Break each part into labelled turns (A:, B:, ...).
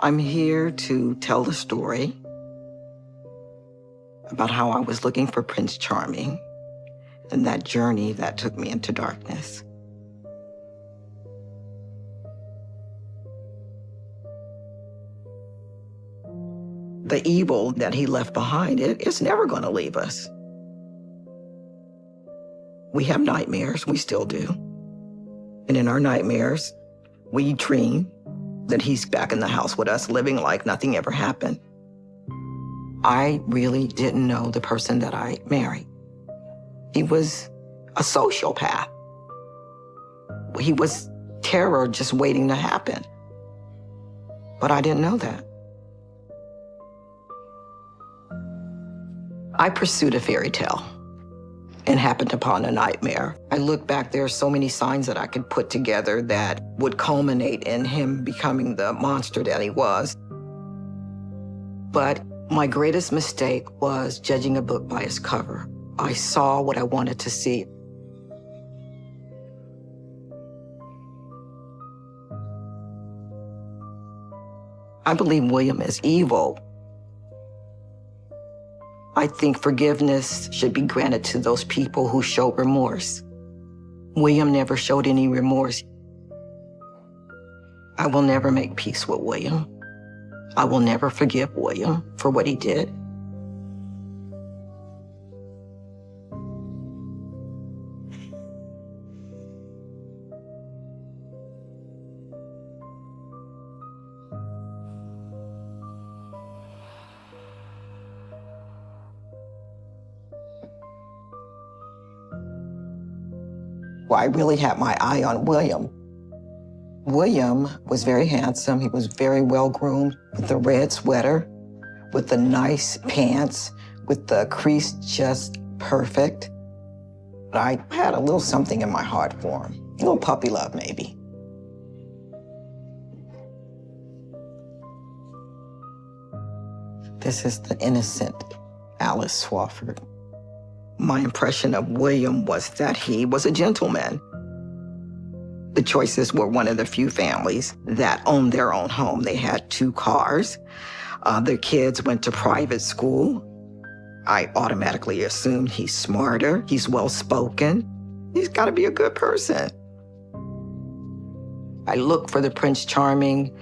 A: I'm here to tell the story about how I was looking for Prince Charming and that journey that took me into darkness. The evil that he left behind, it's never going to leave us. We have nightmares, we still do. And in our nightmares, we dream that he's back in the house with us, living like nothing ever happened. I really didn't know the person that I married. He was a sociopath. He was terror just waiting to happen. But I didn't know that. I pursued a fairy tale and happened upon a nightmare. I look back, there are so many signs that I could put together that would culminate in him becoming the monster that he was. But my greatest mistake was judging a book by its cover. I saw what I wanted to see. I believe William is evil. I think forgiveness should be granted to those people who show remorse. William never showed any remorse. I will never make peace with William. I will never forgive William for what he did. Well, I really had my eye on William. William was very handsome. He was very well-groomed, with the red sweater, with the nice pants, with the crease just perfect. But I had a little something in my heart for him. A little puppy love, maybe. This is the innocent Alice Swafford. My impression of William was that he was a gentleman. The Choices were one of the few families that owned their own home. They had 2 cars. Their kids went to private school. I automatically assumed he's smarter, he's well-spoken. He's got to be a good person. I looked for the Prince Charming,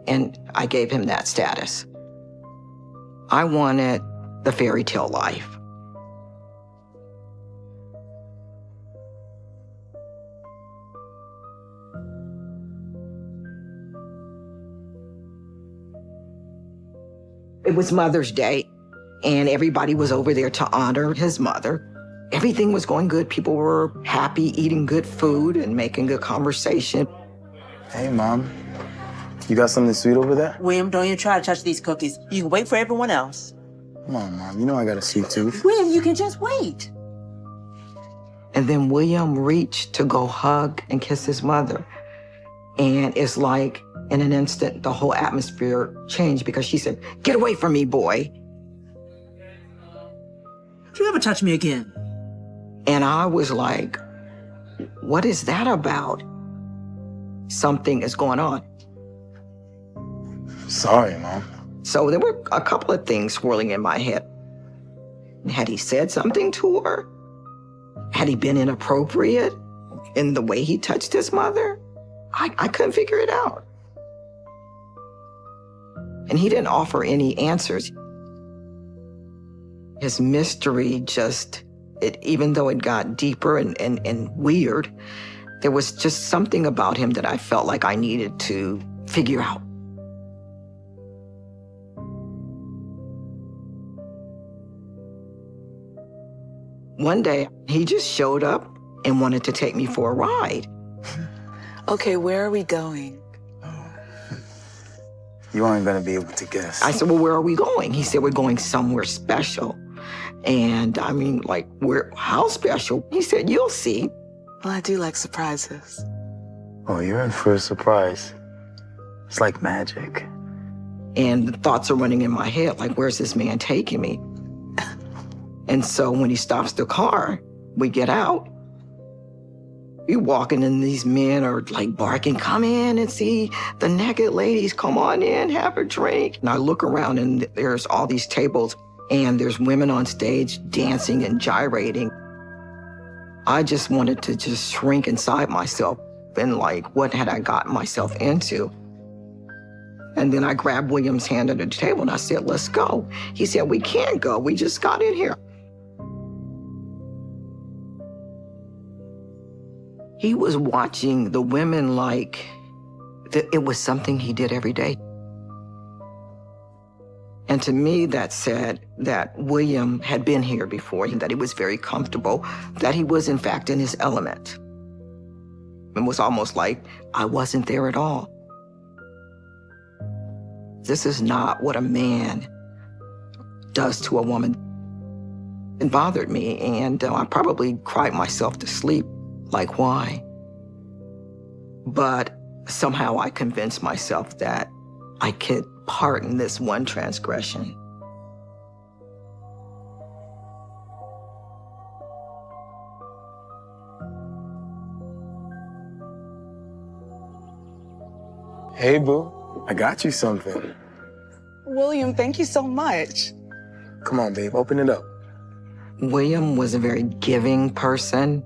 A: and I gave him that status. I wanted the fairy tale life. It was Mother's Day, and everybody was over there to honor his mother. Everything was going good. People were happy, eating good food and making good conversation.
B: Hey, Mom. You got something sweet over there?
C: William, don't even try to touch these cookies. You can wait for everyone else.
B: Come on, Mom. You know I got a sweet tooth.
C: William, you can just wait.
A: And then William reached to go hug and kiss his mother. And it's like, in an instant, the whole atmosphere changed because she said, "Get away from me, boy."
C: Don't you ever touch me again.
A: And I was like, what is that about? Something is going on.
B: Sorry, Mom.
A: So there were a couple of things swirling in my head. Had he said something to her? Had he been inappropriate in the way he touched his mother? I couldn't figure it out. And he didn't offer any answers. His mystery just, even though it got deeper and weird, there was just something about him that I felt like I needed to figure out. One day, he just showed up and wanted to take me for a ride.
D: Okay, where are we going?
B: You aren't gonna be able to guess.
A: I said, well, where are we going? He said, we're going somewhere special. And I mean, like, how special? He said, you'll see.
D: Well, I do like surprises.
B: Oh, you're in for a surprise. It's like magic.
A: And the thoughts are running in my head, like, where's this man taking me? And so when he stops the car, we get out. You walking and these men are like barking, come in and see the naked ladies, come on in, have a drink. And I look around and there's all these tables and there's women on stage dancing and gyrating. I just wanted to just shrink inside myself and like, what had I gotten myself into? And then I grabbed William's hand under the table and I said, let's go. He said, we can't go, we just got in here. He was watching the women like it was something he did every day. And to me, that said that William had been here before, that he was very comfortable, that he was in fact in his element. It was almost like I wasn't there at all. This is not what a man does to a woman. It bothered me, and I probably cried myself to sleep. Like, why? But somehow I convinced myself that I could pardon this one transgression.
B: Hey, boo. I got you something.
D: William, thank you so much.
B: Come on, babe. Open it up.
A: William was a very giving person.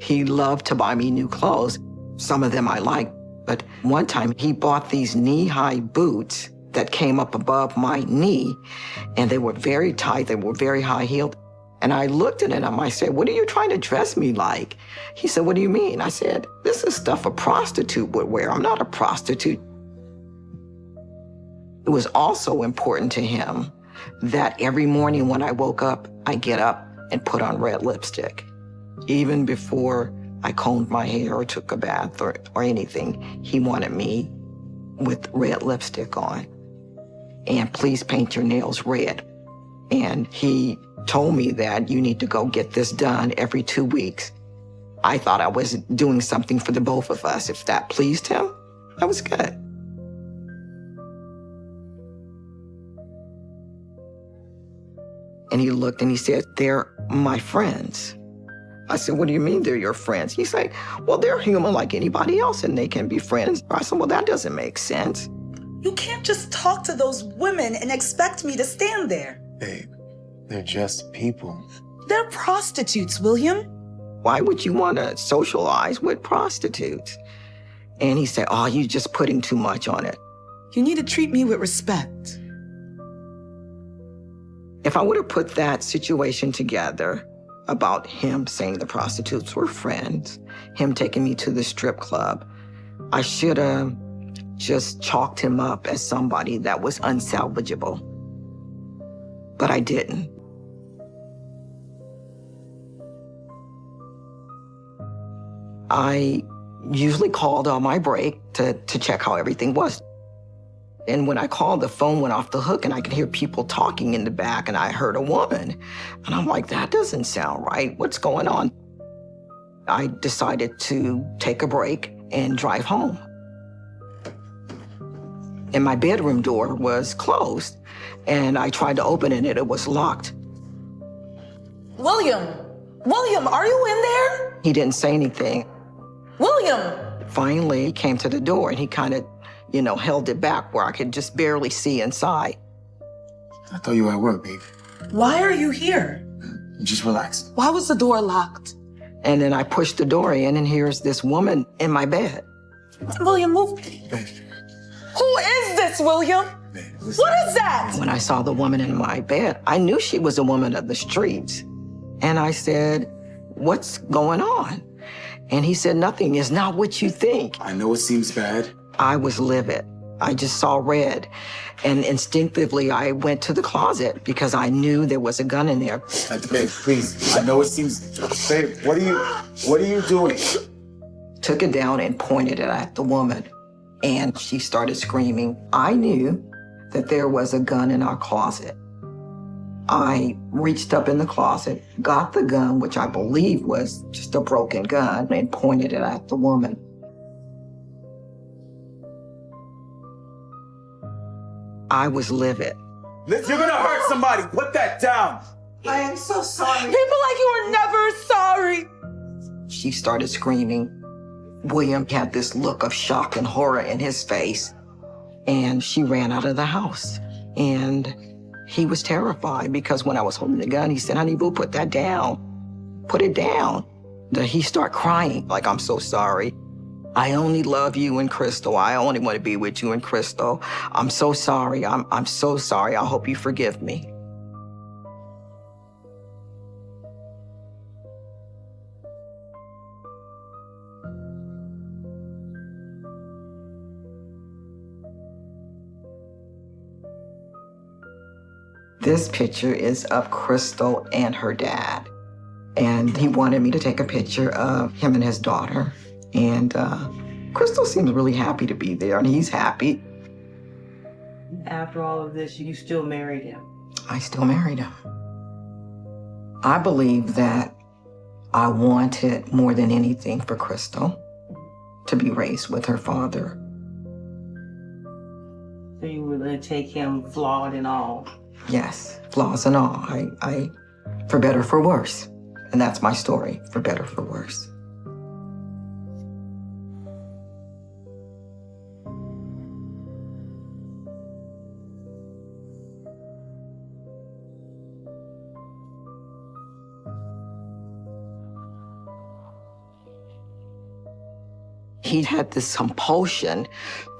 A: He loved to buy me new clothes. Some of them I liked, but one time he bought these knee-high boots that came up above my knee, and they were very tight, they were very high-heeled. And I looked at him, I said, what are you trying to dress me like? He said, what do you mean? I said, this is stuff a prostitute would wear. I'm not a prostitute. It was also important to him that every morning when I woke up, I get up and put on red lipstick. Even before I combed my hair or took a bath or anything, he wanted me with red lipstick on. And please paint your nails red. And he told me that you need to go get this done every 2 weeks. I thought I was doing something for the both of us. If that pleased him, that was good. And he looked and he said, they're my friends. I said, what do you mean they're your friends? He's like, well, they're human like anybody else and they can be friends. I said, well, that doesn't make sense.
E: You can't just talk to those women and expect me to stand there.
B: Babe, they're just people.
E: They're prostitutes, William.
A: Why would you want to socialize with prostitutes? And he said, oh, you're just putting too much on it.
E: You need to treat me with respect.
A: If I would have put that situation together about him saying the prostitutes were friends, him taking me to the strip club, I should have just chalked him up as somebody that was unsalvageable. But I didn't. I usually called on my break to check how everything was. And when I called, the phone went off the hook and I could hear people talking in the back and I heard a woman. And I'm like, that doesn't sound right. What's going on? I decided to take a break and drive home. And my bedroom door was closed and I tried to open it and it was locked.
E: William, are you in there?
A: He didn't say anything.
E: William!
A: Finally, he came to the door and he kind of, held it back where I could just barely see inside.
B: I thought you were at work, babe.
E: Why are you here?
B: Just relax.
D: Why was the door locked?
A: And then I pushed the door in and here's this woman in my bed.
E: William, move.
B: Babe,
E: Who is this, William?
B: babe, listen.
E: What is that?
A: When I saw the woman in my bed, I knew she was a woman of the streets. And I said, what's going on? And he said, nothing is not what you think.
B: I know it seems bad.
A: I was livid. I just saw red. And instinctively, I went to the closet because I knew there was a gun in there.
B: Babe, please. I know it seems... Babe, what are you doing?
A: Took it down and pointed it at the woman. And she started screaming. I knew that there was a gun in our closet. I reached up in the closet, got the gun, which I believe was just a broken gun, and pointed it at the woman. I was livid.
B: Liz, you're gonna hurt somebody. Put that down.
E: I am so sorry. People like you are never sorry.
A: she started screaming. William had this look of shock and horror in his face, and she ran out of the house. And he was terrified because when I was holding the gun, he said, "Honey boo, put that down. Put it down." He started crying, like, "I'm so sorry. I only love you and Crystal. I only want to be with you and Crystal. I'm so sorry. I'm so sorry. I hope you forgive me." This picture is of Crystal and her dad. And he wanted me to take a picture of him and his daughter. And Crystal seems really happy to be there, and he's happy.
C: After all of this, you still married him.
A: I still married him. I believe that I wanted more than anything for Crystal to be raised with her father.
C: So you were going to take him flawed and all.
A: Yes, flaws and all. I, for better, for worse. And that's my story, for better, for worse. He had this compulsion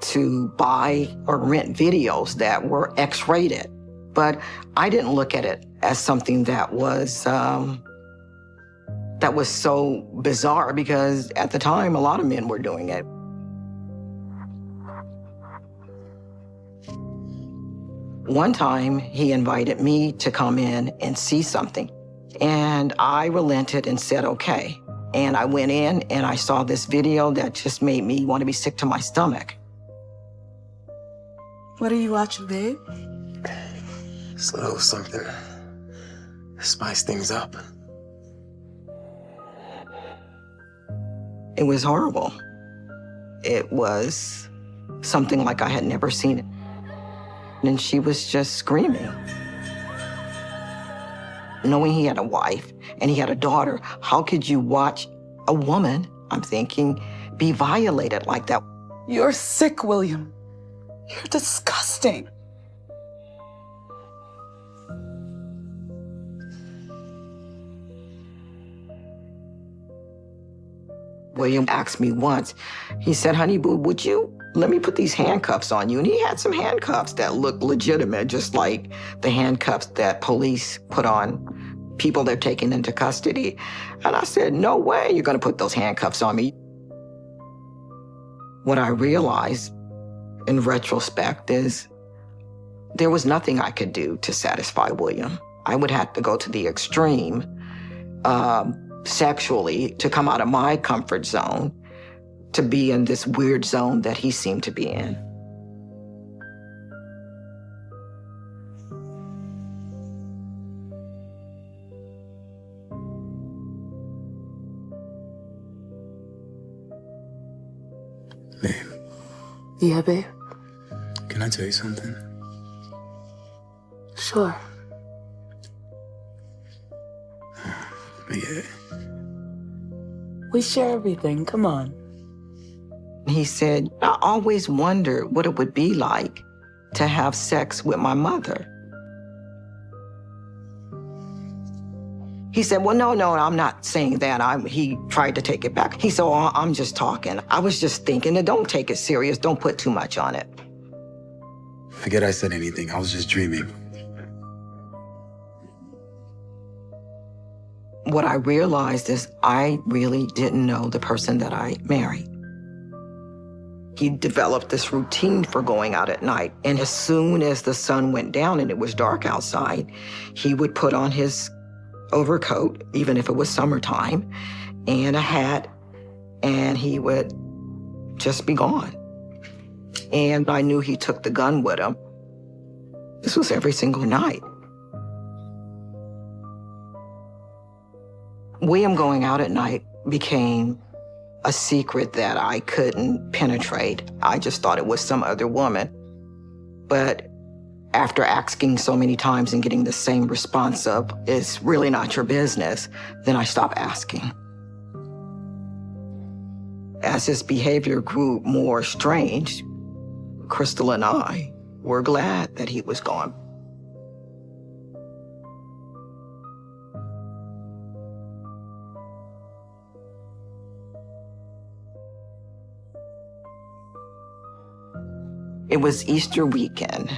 A: to buy or rent videos that were X-rated. But I didn't look at it as something that was so bizarre, because at the time, a lot of men were doing it. One time, he invited me to come in and see something. And I relented and said, okay. And I went in and I saw this video that just made me want to be sick to my stomach.
D: What are you watching, babe?
F: It's a little something to spice things up.
A: It was horrible. It was something like I had never seen it. And she was just screaming. Knowing he had a wife and he had a daughter, how could you watch a woman, I'm thinking, be violated like that?
D: You're sick, William. You're disgusting.
A: William asked me once, he said, "Honey boo, would you let me put these handcuffs on you?" And he had some handcuffs that looked legitimate, just like the handcuffs that police put on people they're taking into custody. And I said, "No way you're gonna put those handcuffs on me." What I realized in retrospect is there was nothing I could do to satisfy William. I would have to go to the extreme, sexually, to come out of my comfort zone, to be in this weird zone that he seemed to be in.
B: Babe,
D: Yeah, babe?
B: can I tell you something?
D: Sure.
B: Yeah.
D: We share everything. Come on.
A: He said, "I always wondered what it would be like to have sex with my mother." He said, "Well, no, I'm not saying that." He tried to take it back. He said, "Oh, I'm just talking. I was just thinking, and don't take it serious. Don't put too much on it."
B: Forget I said anything. I was just dreaming.
A: What I realized is I really didn't know the person that I married. He developed this routine for going out at night. And as soon as the sun went down and it was dark outside, he would put on his overcoat, even if it was summertime, and a hat, and he would just be gone. And I knew he took the gun with him. This was every single night. William going out at night became a secret that I couldn't penetrate. I just thought it was some other woman. But after asking so many times and getting the same response of, "It's really not your business," then I stopped asking. As his behavior grew more strange, Crystal and I were glad that he was gone. It was Easter weekend.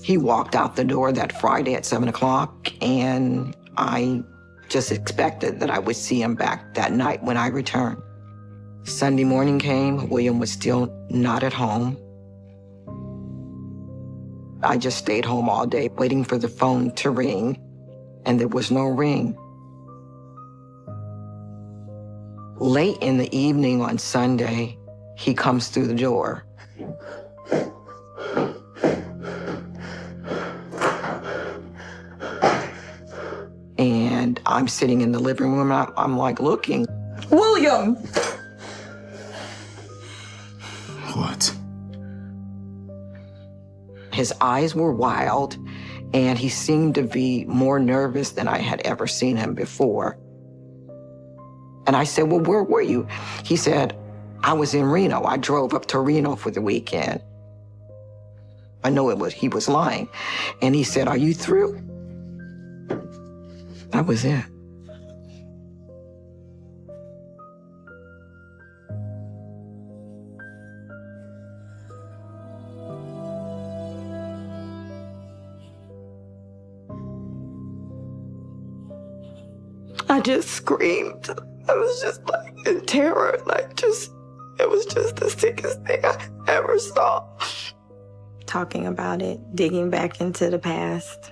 A: He walked out the door that Friday at 7 o'clock, and I just expected that I would see him back that night when I returned. Sunday morning came, William was still not at home. I just stayed home all day waiting for the phone to ring, and there was no ring. Late in the evening on Sunday, he comes through the door. And I'm sitting in the living room, and I'm like looking. William!
B: What?
A: His eyes were wild, and he seemed to be more nervous than I had ever seen him before. And I said, well, where were you? He said, I was in Reno. I drove up to Reno for the weekend. I know he was lying. And he said, are you through? That was it. I just screamed. I was just like in terror, it was just the sickest thing I ever saw.
G: Talking about it, digging back into the past.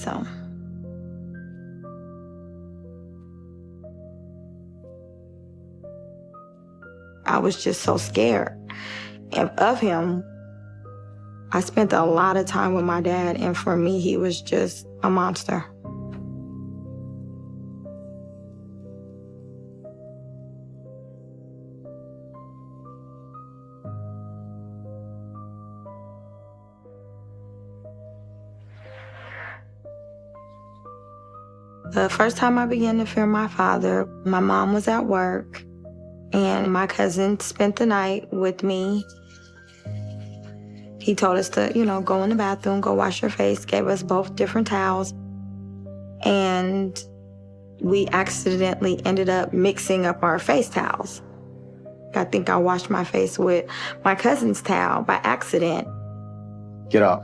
G: So. I was just so scared of him. I spent a lot of time with my dad, and for me, he was just a monster. The first time I began to fear my father, my mom was at work, and my cousin spent the night with me. He told us to, go in the bathroom, go wash your face, gave us both different towels. And we accidentally ended up mixing up our face towels. I think I washed my face with my cousin's towel by accident.
B: Get up.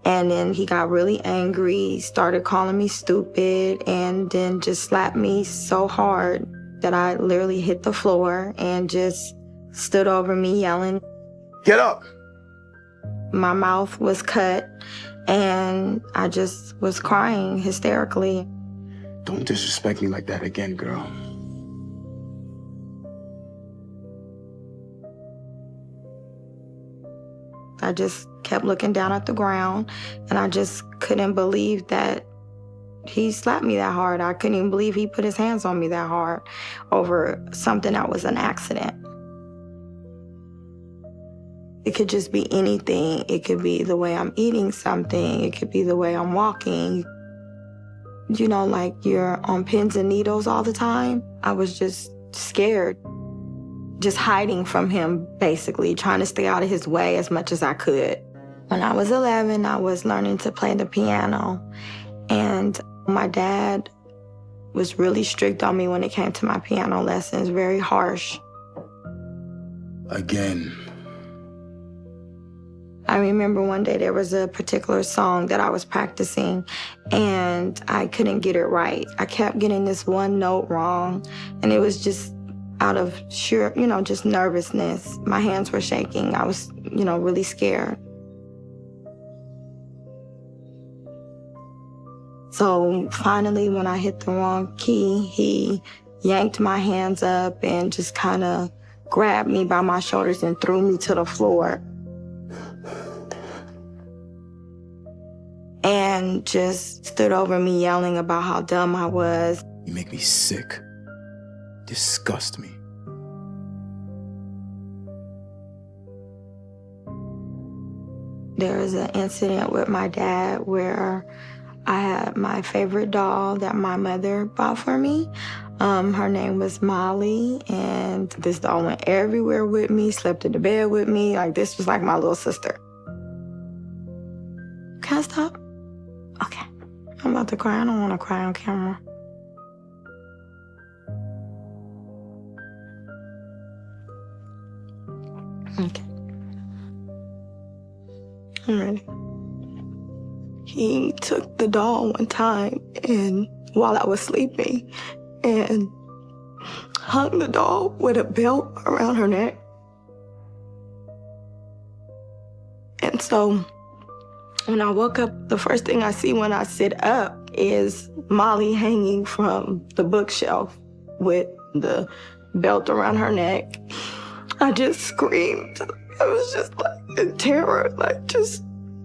G: And then he got really angry, started calling me stupid, and then just slapped me so hard that I literally hit the floor and just stood over me yelling.
B: Get up!
G: My mouth was cut, and I just was crying hysterically.
B: Don't disrespect me like that again, girl.
G: I just kept looking down at the ground, and I just couldn't believe that he slapped me that hard. I couldn't even believe he put his hands on me that hard over something that was an accident. It could just be anything. It could be the way I'm eating something. It could be the way I'm walking. Like you're on pins and needles all the time. I was just scared. Just hiding from him, basically, trying to stay out of his way as much as I could. When I was 11, I was learning to play the piano, and my dad was really strict on me when it came to my piano lessons, very harsh.
B: Again.
G: I remember one day there was a particular song that I was practicing, and I couldn't get it right. I kept getting this one note wrong, and it was just out of sheer, just nervousness. My hands were shaking. I was, really scared. So finally, when I hit the wrong key, he yanked my hands up and just kind of grabbed me by my shoulders and threw me to the floor. And just stood over me yelling about how dumb I was.
B: You make me sick. Disgust me.
G: There was an incident with my dad where I had my favorite doll that my mother bought for me. Her name was Molly, and this doll went everywhere with me, slept in the bed with me. Like, this was like my little sister. Can I stop? Okay. I'm about to cry. I don't want to cry on camera. Okay. I'm ready. He took the doll one time and while I was sleeping and hung the doll with a belt around her neck. And so when I woke up, the first thing I see when I sit up is Molly hanging from the bookshelf with the belt around her neck. I just screamed. I was just like in terror,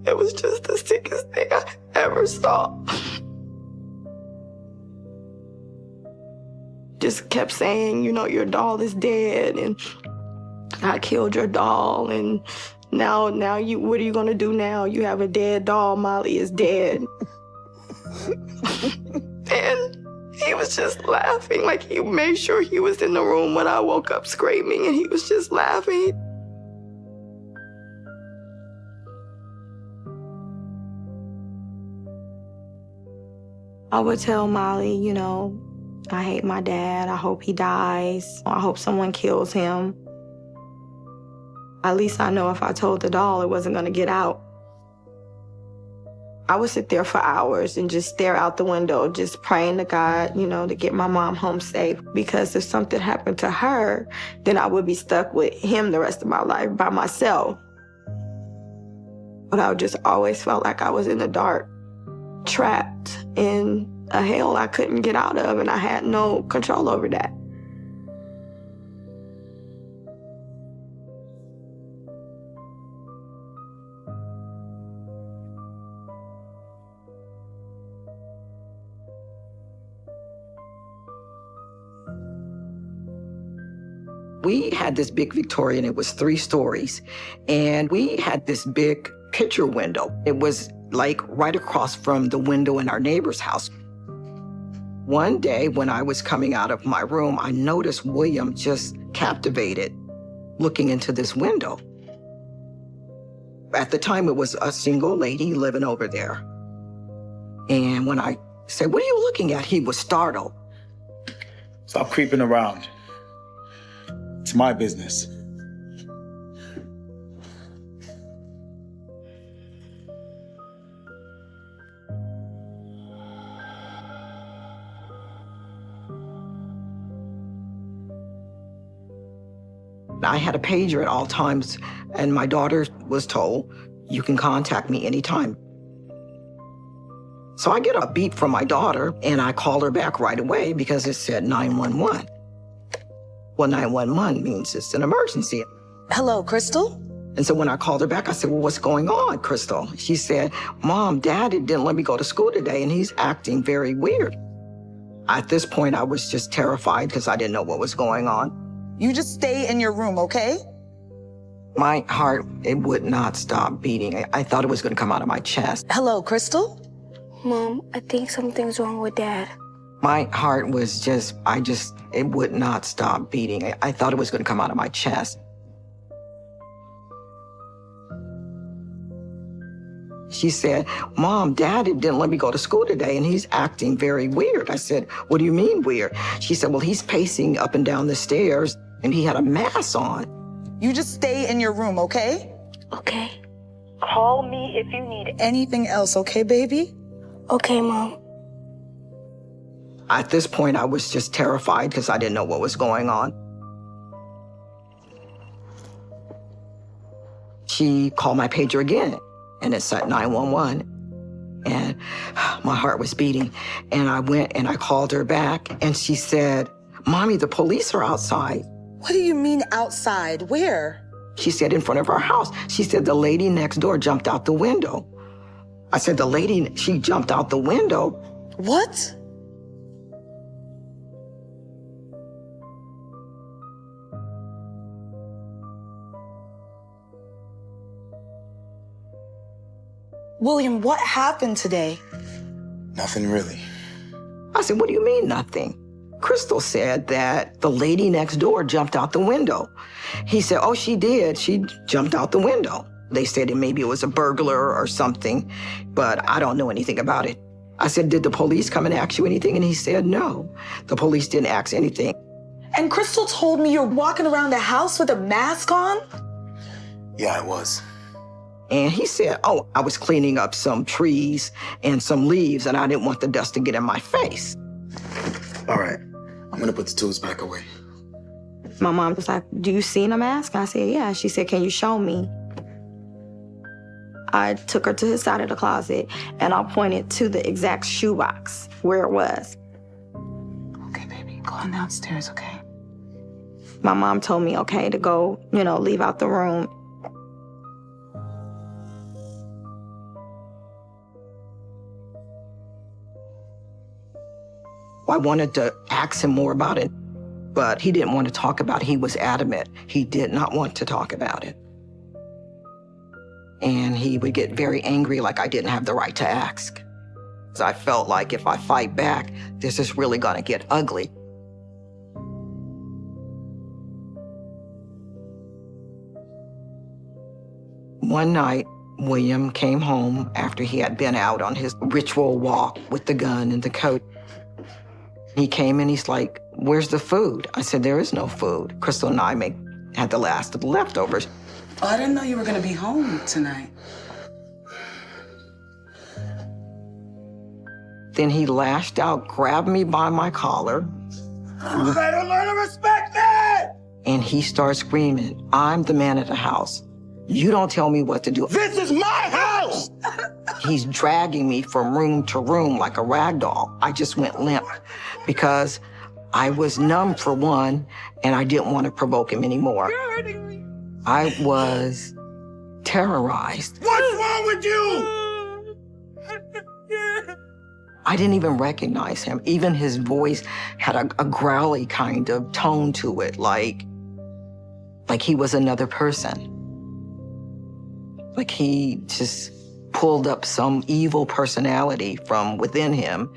G: it was just the sickest thing I ever saw. Just kept saying, your doll is dead and I killed your doll and now what are you gonna do now? You have a dead doll, Molly is dead. And he was just laughing, like he made sure he was in the room when I woke up screaming and he was just laughing. I would tell Molly, I hate my dad. I hope he dies. I hope someone kills him. At least I know if I told the doll, it wasn't going to get out. I would sit there for hours and just stare out the window, just praying to God, to get my mom home safe. Because if something happened to her, then I would be stuck with him the rest of my life by myself. But I just always felt like I was in the dark, trapped in a hell I couldn't get out of, and I had no control over that.
A: We had this big Victorian, it was 3 stories, and we had this big picture window. It was like right across from the window in our neighbor's house. One day when I was coming out of my room, I noticed William just captivated, looking into this window. At the time, it was a single lady living over there. And when I said, "What are you looking at?" he was startled.
B: Stop creeping around. It's my business.
A: I had a pager at all times, and my daughter was told, "You can contact me anytime." So I get a beep from my daughter, and I called her back right away because it said 911. Well, 911 means it's an emergency.
E: Hello, Crystal?
A: And so when I called her back, I said, "Well, what's going on, Crystal?" She said, "Mom, Dad didn't let me go to school today, and he's acting very weird." At this point, I was just terrified because I didn't know what was going on.
E: You just stay in your room, okay?
A: My heart, it would not stop beating. I thought it was going to come out of my chest.
E: Hello, Crystal?
H: Mom, I think something's wrong with Dad.
A: My heart was it would not stop beating. I thought it was going to come out of my chest. She said, "Mom, Dad didn't let me go to school today, and he's acting very weird." I said, "What do you mean weird?" She said, "Well, he's pacing up and down the stairs, and he had a mask on."
E: You just stay in your room, okay?
H: Okay.
E: Call me if you need anything else, okay, baby?
H: Okay, Mom.
A: At this point, I was just terrified because I didn't know what was going on. She called my pager again, and it said 911. And my heart was beating. And I went and I called her back, and she said, "Mommy, the police are outside."
E: What do you mean outside? Where?
A: She said, "In front of our house." She said, "The lady next door jumped out the window." I said, she jumped out the window."
E: What? William, what happened today?
F: Nothing really.
A: I said, "What do you mean, nothing?" Crystal said that the lady next door jumped out the window. He said, oh, she did. She jumped out the window. They said that maybe it was a burglar or something, but I don't know anything about it. I said, did the police come and ask you anything? And he said, no, the police didn't ask anything.
E: And Crystal told me you're walking around the house with a mask on?
B: Yeah, I was.
A: And he said, oh, I was cleaning up some trees and some leaves, and I didn't want the dust to get in my face.
B: All right, I'm gonna put the tools back away.
G: My mom was like, do you see a mask? I said, yeah. She said, can you show me? I took her to his side of the closet, and I pointed to the exact shoebox where it was.
D: Okay, baby, go on downstairs, okay?
G: My mom told me, okay, to go, leave out the room.
A: I wanted to ask him more about it, but he didn't want to talk about it. He was adamant. He did not want to talk about it. And he would get very angry, like I didn't have the right to ask. So I felt like if I fight back, this is really gonna get ugly. One night, William came home after he had been out on his ritual walk with the gun and the coat. He came and he's like, where's the food? I said, there is no food. Crystal and I had the last of the leftovers.
D: Oh, I didn't know you were gonna be home tonight.
A: Then he lashed out, grabbed me by my collar.
F: You better learn to respect me!
A: And he started screaming, I'm the man of the house. You don't tell me what to do.
F: This is my house!
A: He's dragging me from room to room like a rag doll. I just went limp because I was numb for one, and I didn't want to provoke him anymore.
F: You're hurting me.
A: I was terrorized.
F: What's wrong with you?
A: I didn't even recognize him. Even his voice had a growly kind of tone to it, like he was another person. Like he just pulled up some evil personality from within him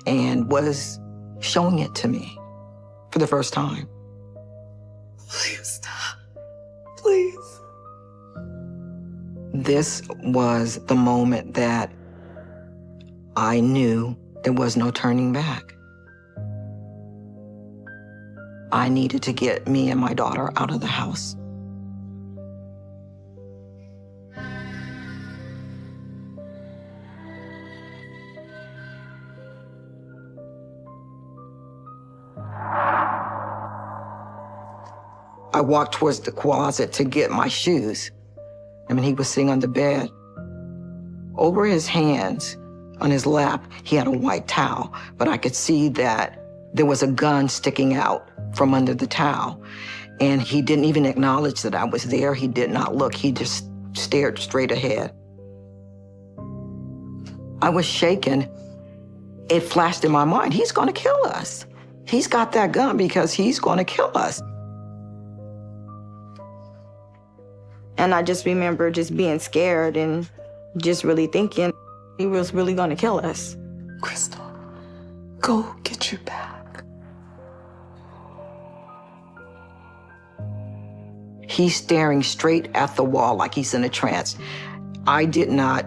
A: and was showing it to me for the first time.
E: Please stop. Please.
A: This was the moment that I knew there was no turning back. I needed to get me and my daughter out of the house. I walked towards the closet to get my shoes. He was sitting on the bed. Over his hands, on his lap, he had a white towel, but I could see that there was a gun sticking out from under the towel. And he didn't even acknowledge that I was there. He did not look. He just stared straight ahead. I was shaken. It flashed in my mind, he's gonna kill us. He's got that gun because he's gonna kill us.
G: And I just remember just being scared and just really thinking he was really gonna kill us.
D: Crystal, go get your bag.
A: He's staring straight at the wall like he's in a trance. I did not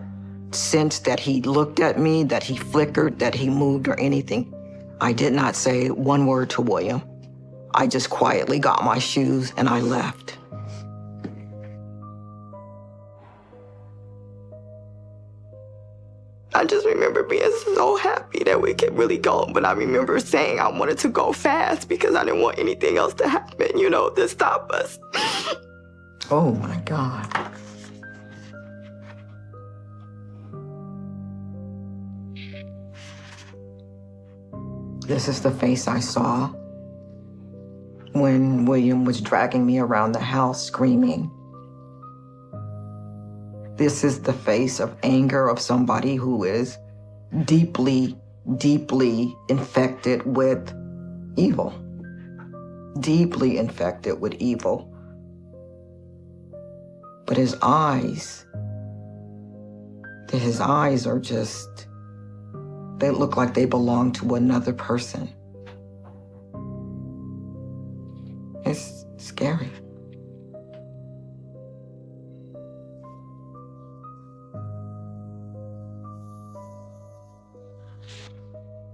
A: sense that he looked at me, that he flickered, that he moved or anything. I did not say one word to William. I just quietly got my shoes and I left. I just remember being so happy that we could really go, but I remember saying I wanted to go fast because I didn't want anything else to happen, to stop us. Oh my God. This is the face I saw when William was dragging me around the house screaming. This is the face of anger of somebody who is deeply, deeply infected with evil. Deeply infected with evil. But his eyes are just, they look like they belong to another person. Scary.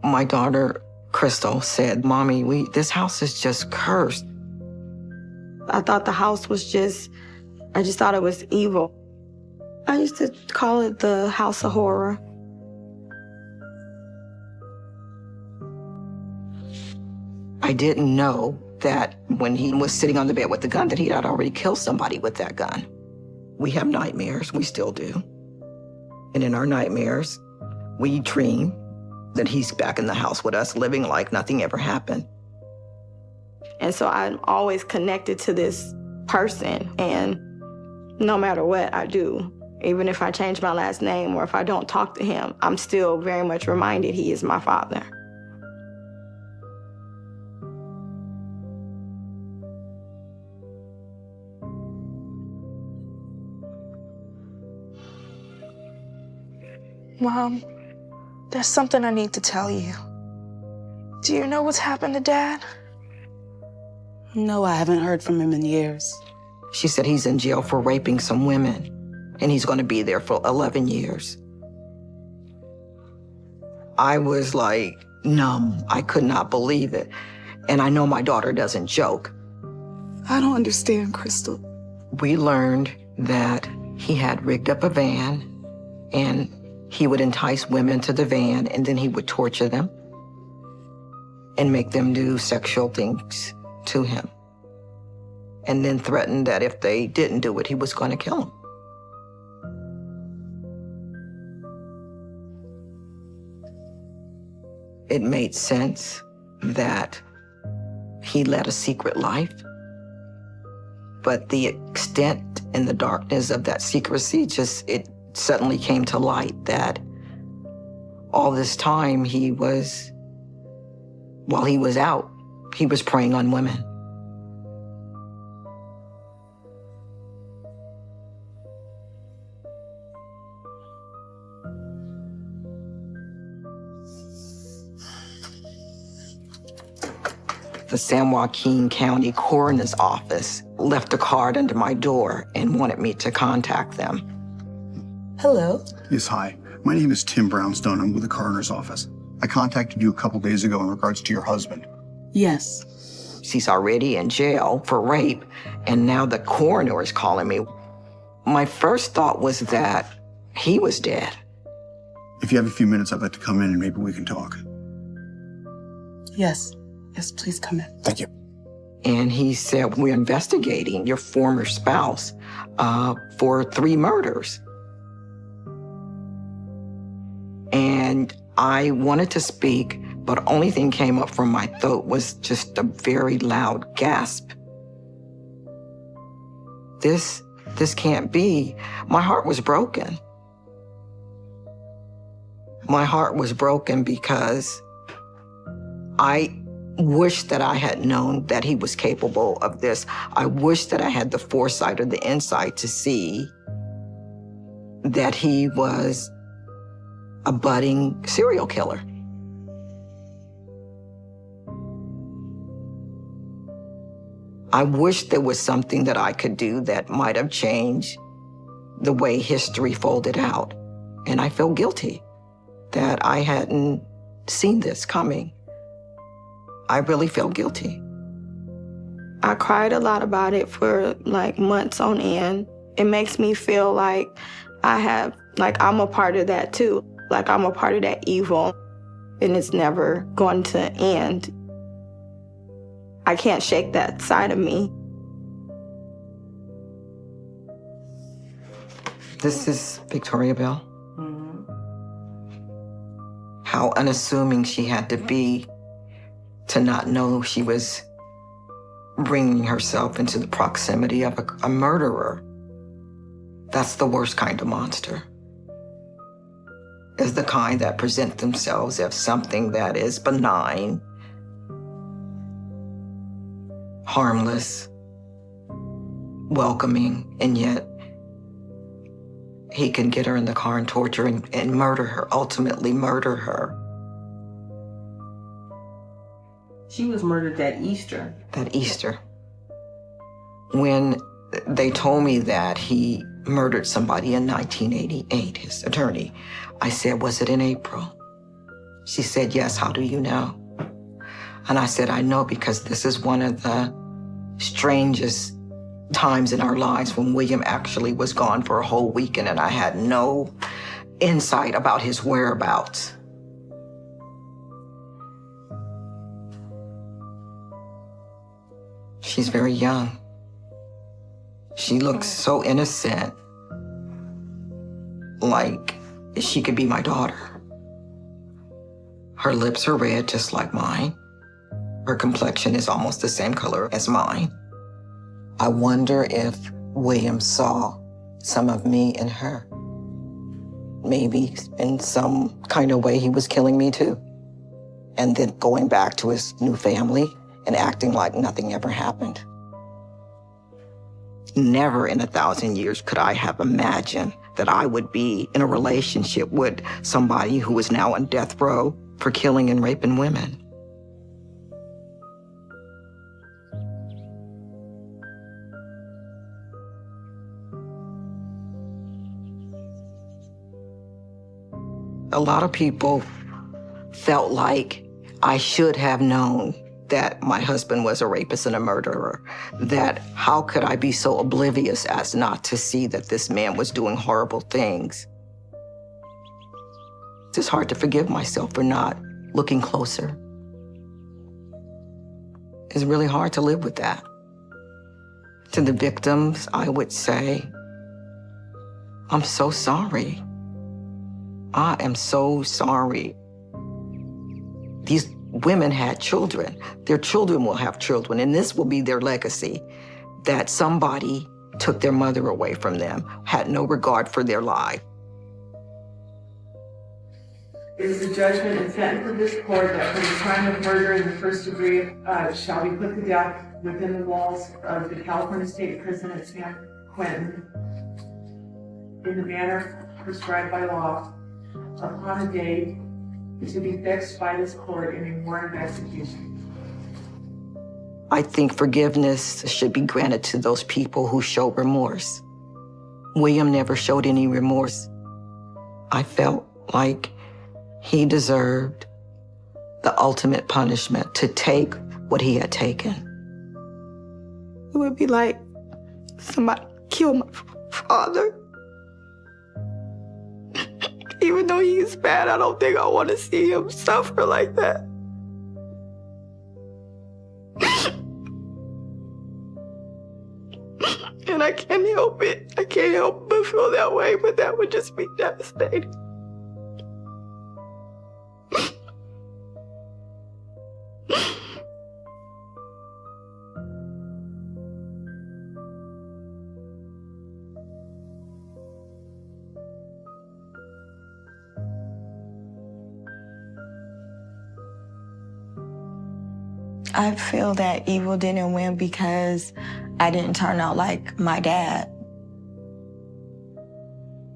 A: My daughter, Crystal, said, Mommy, this house is just cursed.
G: I thought the house was I just thought it was evil. I used to call it the house of horror.
A: I didn't know that when he was sitting on the bed with the gun, that he had already killed somebody with that gun. We have nightmares, we still do. And in our nightmares, we dream that he's back in the house with us, living like nothing ever happened.
G: And so I'm always connected to this person, and no matter what I do, even if I change my last name or if I don't talk to him, I'm still very much reminded he is my father.
I: Mom, there's something I need to tell you. Do you know what's happened to Dad?
D: No, I haven't heard from him in years.
A: She said he's in jail for raping some women, and he's going to be there for 11 years. I was like numb. I could not believe it. And I know my daughter doesn't joke.
I: I don't understand, Crystal.
A: We learned that he had rigged up a van, and he would entice women to the van, and then he would torture them and make them do sexual things to him, and then threaten that if they didn't do it, he was going to kill them. It made sense that he led a secret life, but the extent and the darkness of that secrecy it suddenly came to light that all this time while he was out, he was preying on women. The San Joaquin County Coroner's Office left a card under my door and wanted me to contact them.
E: Hello.
J: Yes, hi. My name is Tim Brownstone. I'm with the coroner's office. I contacted you a couple days ago in regards to your husband.
D: Yes.
A: He's already in jail for rape, and now the coroner is calling me. My first thought was that he was dead.
J: If you have a few minutes, I'd like to come in and maybe we can talk.
D: Yes. Yes, please come in.
J: Thank you.
A: And he said, we're investigating your former spouse for 3 murders. And I wanted to speak, but the only thing came up from my throat was just a very loud gasp. This can't be. My heart was broken. My heart was broken because I wish that I had known that he was capable of this. I wish that I had the foresight or the insight to see that he was a budding serial killer. I wish there was something that I could do that might have changed the way history folded out. And I feel guilty that I hadn't seen this coming. I really feel guilty.
G: I cried a lot about it for like months on end. It makes me feel like I'm a part of that too. Like I'm a part of that evil, and it's never going to end. I can't shake that side of me.
A: This is Victoria Bell. How unassuming she had to be to not know she was bringing herself into the proximity of a murderer. That's the worst kind of monster. Is the kind that present themselves as something that is benign, harmless, welcoming, and yet he can get her in the car and torture and murder her, ultimately murder her.
C: She was murdered that Easter.
A: That Easter. When they told me that he murdered somebody in 1988, his attorney, I said, was it in April? She said, yes, how do you know? And I said, I know because this is one of the strangest times in our lives when William actually was gone for a whole weekend and I had no insight about his whereabouts. She's very young. She looks so innocent, like she could be my daughter. Her lips are red just like mine. Her complexion is almost the same color as mine. I wonder if William saw some of me in her. Maybe in some kind of way he was killing me too. And then going back to his new family and acting like nothing ever happened. Never in 1,000 years could I have imagined that I would be in a relationship with somebody who is now on death row for killing and raping women. A lot of people felt like I should have known that my husband was a rapist and a murderer, that how could I be so oblivious as not to see that this man was doing horrible things? It's just hard to forgive myself for not looking closer. It's really hard to live with that. To the victims, I would say, I'm so sorry. I am so sorry. These women had children. Their children will have children, and this will be their legacy, that somebody took their mother away from them, had no regard for their life.
K: It is the judgment and sentence of this court that for the crime of murder in the first degree shall be put to death within the walls of the California State Prison at San Quentin in the manner prescribed by law upon a date to be fixed by this court in a warrant of execution.
A: I think forgiveness should be granted to those people who show remorse. William never showed any remorse. I felt like he deserved the ultimate punishment to take what he had taken.
G: It would be like somebody killed my father. Even though he's bad, I don't think I want to see him suffer like that. And I can't help it. I can't help but feel that way, but that would just be devastating. I feel that evil didn't win because I didn't turn out like my dad.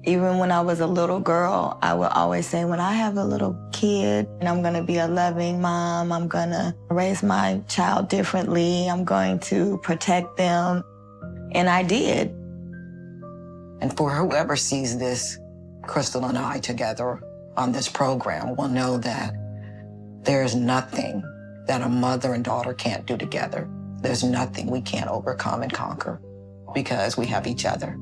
G: Even when I was a little girl, I would always say, when I have a little kid, and I'm gonna be a loving mom, I'm gonna raise my child differently, I'm going to protect them. And I did.
A: And for whoever sees this, Crystal and I together on this program will know that there's nothing that a mother and daughter can't do together. There's nothing we can't overcome and conquer because we have each other.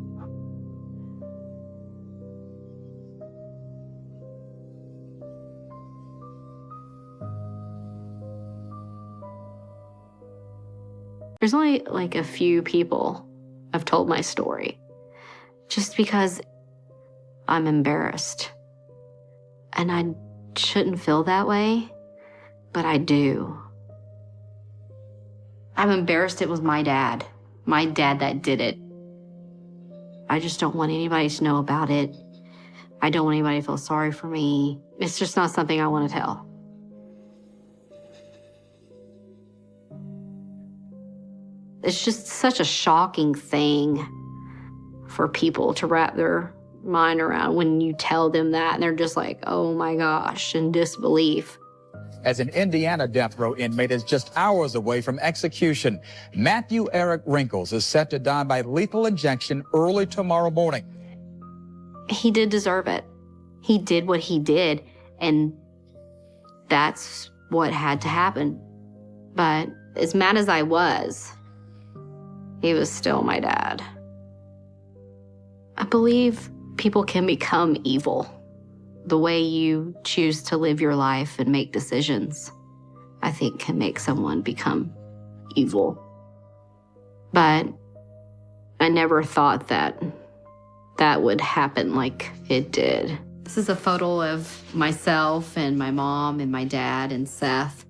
L: There's only like a few people I've told my story just because I'm embarrassed. And I shouldn't feel that way, but I do. I'm embarrassed it was my dad that did it. I just don't want anybody to know about it. I don't want anybody to feel sorry for me. It's just not something I want to tell. It's just such a shocking thing for people to wrap their mind around when you tell them that and they're just like, oh my gosh, in disbelief.
M: as an Indiana death row inmate is just hours away from execution. Matthew Eric Wrinkles is set to die by lethal injection early tomorrow morning.
L: He did deserve it. He did what he did, and that's what had to happen. But as mad as I was, he was still my dad. I believe people can become evil. The way you choose to live your life and make decisions, I think, can make someone become evil. But I never thought that that would happen like it did. This is a photo of myself and my mom and my dad and Seth.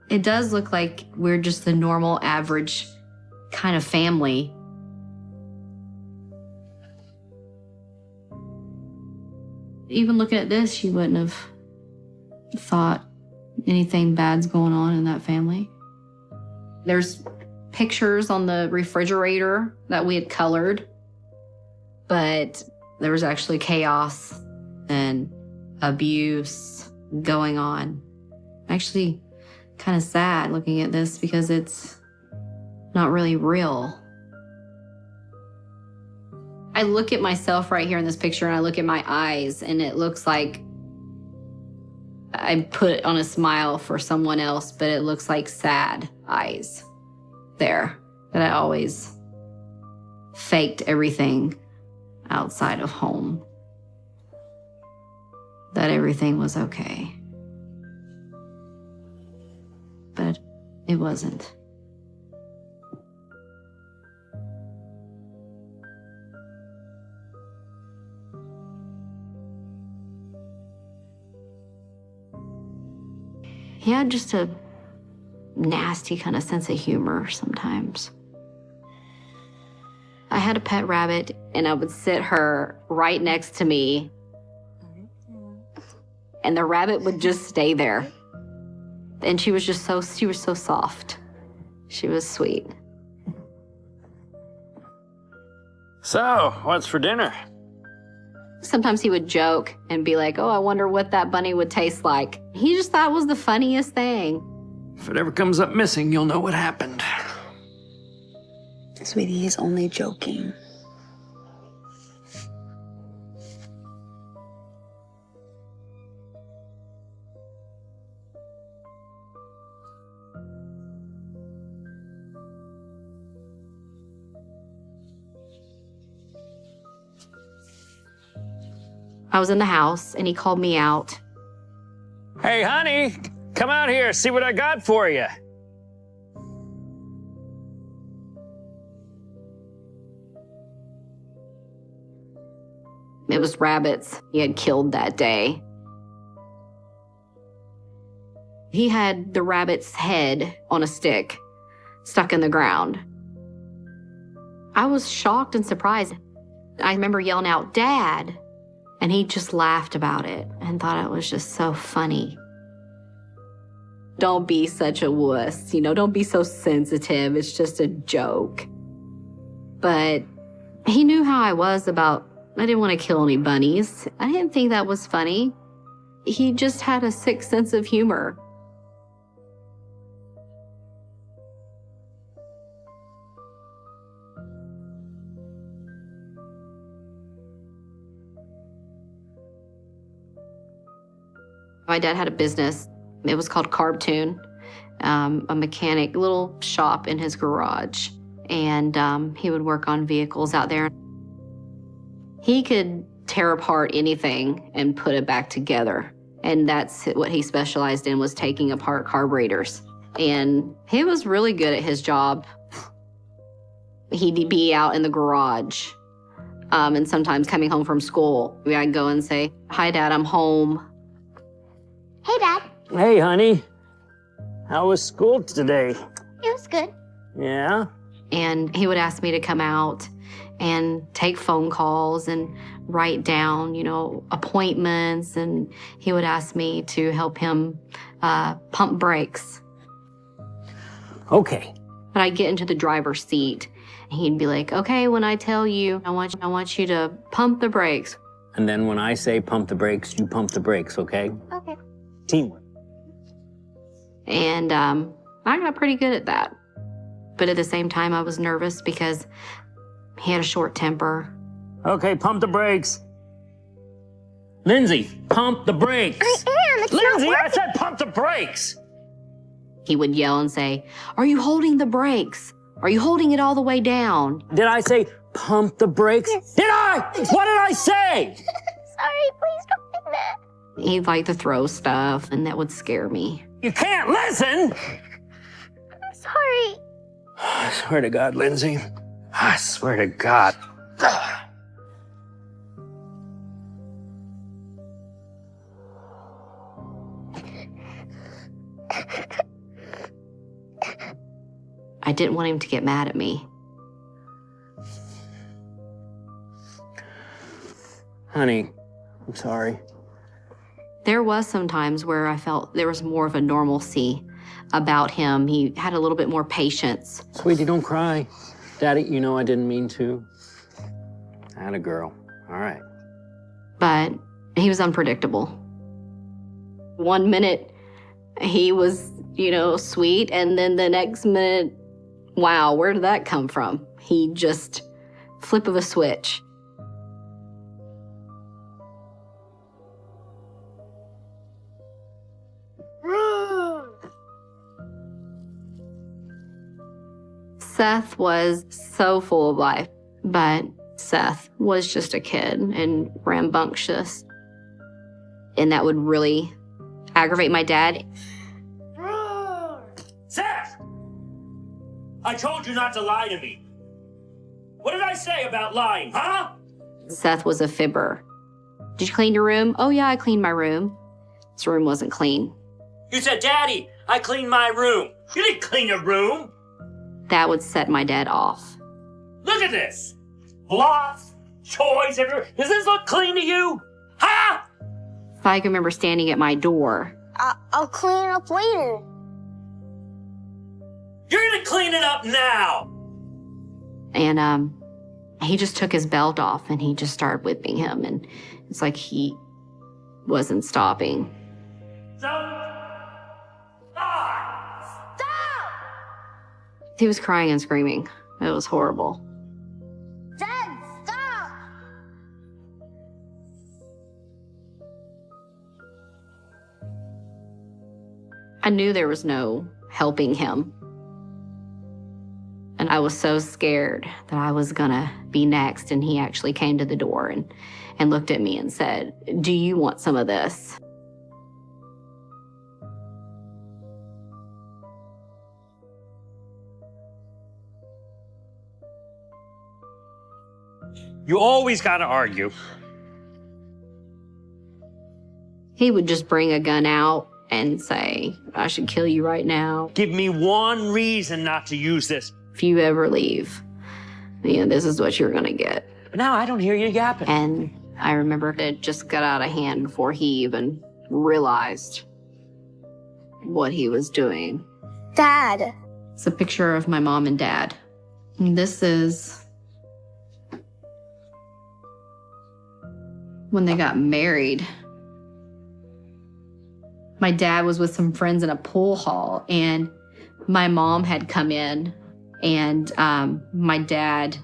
L: It does look like we're just the normal, average kind of family. Even looking at this, you wouldn't have thought anything bad's going on in that family. There's pictures on the refrigerator that we had colored, but there was actually chaos and abuse going on. Actually, kind of sad looking at this because it's not really real. I look at myself right here in this picture and I look at my eyes and it looks like I put on a smile for someone else, but it looks like sad eyes there. That I always faked everything outside of home. That everything was okay. But it wasn't. He had just a nasty kind of sense of humor sometimes. I had a pet rabbit and I would sit her right next to me and the rabbit would just stay there. And she was so soft. She was sweet.
N: So, what's for dinner?
L: Sometimes he would joke and be like, oh, I wonder what that bunny would taste like. He just thought it was the funniest thing.
N: If it ever comes up missing, you'll know what happened.
O: Sweetie, he's only joking.
L: I was in the house and he called me out.
N: Hey, honey, come out here, see what I got for you.
L: It was rabbits he had killed that day. He had the rabbit's head on a stick stuck in the ground. I was shocked and surprised. I remember yelling out, "Dad!" And he just laughed about it and thought it was just so funny. Don't be such a wuss, don't be so sensitive. It's just a joke. But he knew how I was about, I didn't want to kill any bunnies. I didn't think that was funny. He just had a sick sense of humor. My dad had a business. It was called Carb Tune, a mechanic, little shop in his garage. And he would work on vehicles out there. He could tear apart anything and put it back together. And that's what he specialized in, was taking apart carburetors. And he was really good at his job. He'd be out in the garage. And sometimes coming home from school, I'd go and say, "Hi, Dad, I'm home."
H: Hey, Dad.
N: Hey, honey. How was school today?
H: It was good.
N: Yeah?
L: And he would ask me to come out and take phone calls and write down, appointments. And he would ask me to help him pump brakes.
N: Okay.
L: But I'd get into the driver's seat. And he'd be like, "Okay, when I tell you, I want you to pump the brakes."
N: And then when I say pump the brakes, you pump the brakes, okay?
H: Okay.
N: Teamwork.
L: And I got pretty good at that. But at the same time, I was nervous because he had a short temper.
N: Okay, pump the brakes. Lindsay, pump the brakes.
H: I am. It's
N: Lindsay,
H: not
N: I
H: working.
N: said pump the brakes.
L: He would yell and say, "Are you holding the brakes? Are you holding it all the way down?"
N: Did I say pump the brakes?
H: Yes.
N: Did I? What did I say?
H: Sorry, please don't do that.
L: He'd like to throw stuff, and that would scare me.
N: You can't listen.
H: I'm sorry.
N: I swear to God, Lindsay. I swear to God.
L: I didn't want him to get mad at me.
N: Honey, I'm sorry.
L: There was some times where I felt there was more of a normalcy about him. He had a little bit more patience.
N: Sweetie, don't cry. Daddy, you know I didn't mean to. I had a girl. All right.
L: But he was unpredictable. One minute he was, sweet, and then the next minute, wow, where did that come from? He just flip of a switch. Seth was so full of life, but Seth was just a kid and rambunctious. And that would really aggravate my dad.
N: Seth! I told you not to lie to me. What did I say about lying, huh?
L: Seth was a fibber. Did you clean your room? Oh, yeah, I cleaned my room. His room wasn't clean.
N: You said, Daddy, I cleaned my room. You didn't clean your room.
L: That would set my dad off.
N: Look at this. Blots, toys everywhere. Does this look clean to you? Huh?
L: I can remember standing at my door.
H: I'll clean it up later.
N: You're gonna clean it up now.
L: And he just took his belt off and he just started whipping him. And it's like he wasn't stopping. He was crying and screaming. It was horrible.
H: Dad, stop!
L: I knew there was no helping him. And I was so scared that I was gonna be next. And he actually came to the door and looked at me and said, "Do you want some of this?"
N: You always gotta argue.
L: He would just bring a gun out and say, "I should kill you right now.
N: Give me one reason not to use this.
L: If you ever leave, this is what you're gonna get."
C: But now I don't hear you yapping.
L: And I remember it just got out of hand before he even realized what he was doing.
H: Dad.
L: It's a picture of my mom and dad. And this is when they got married. My dad was with some friends in a pool hall, and my mom had come in, and my dad,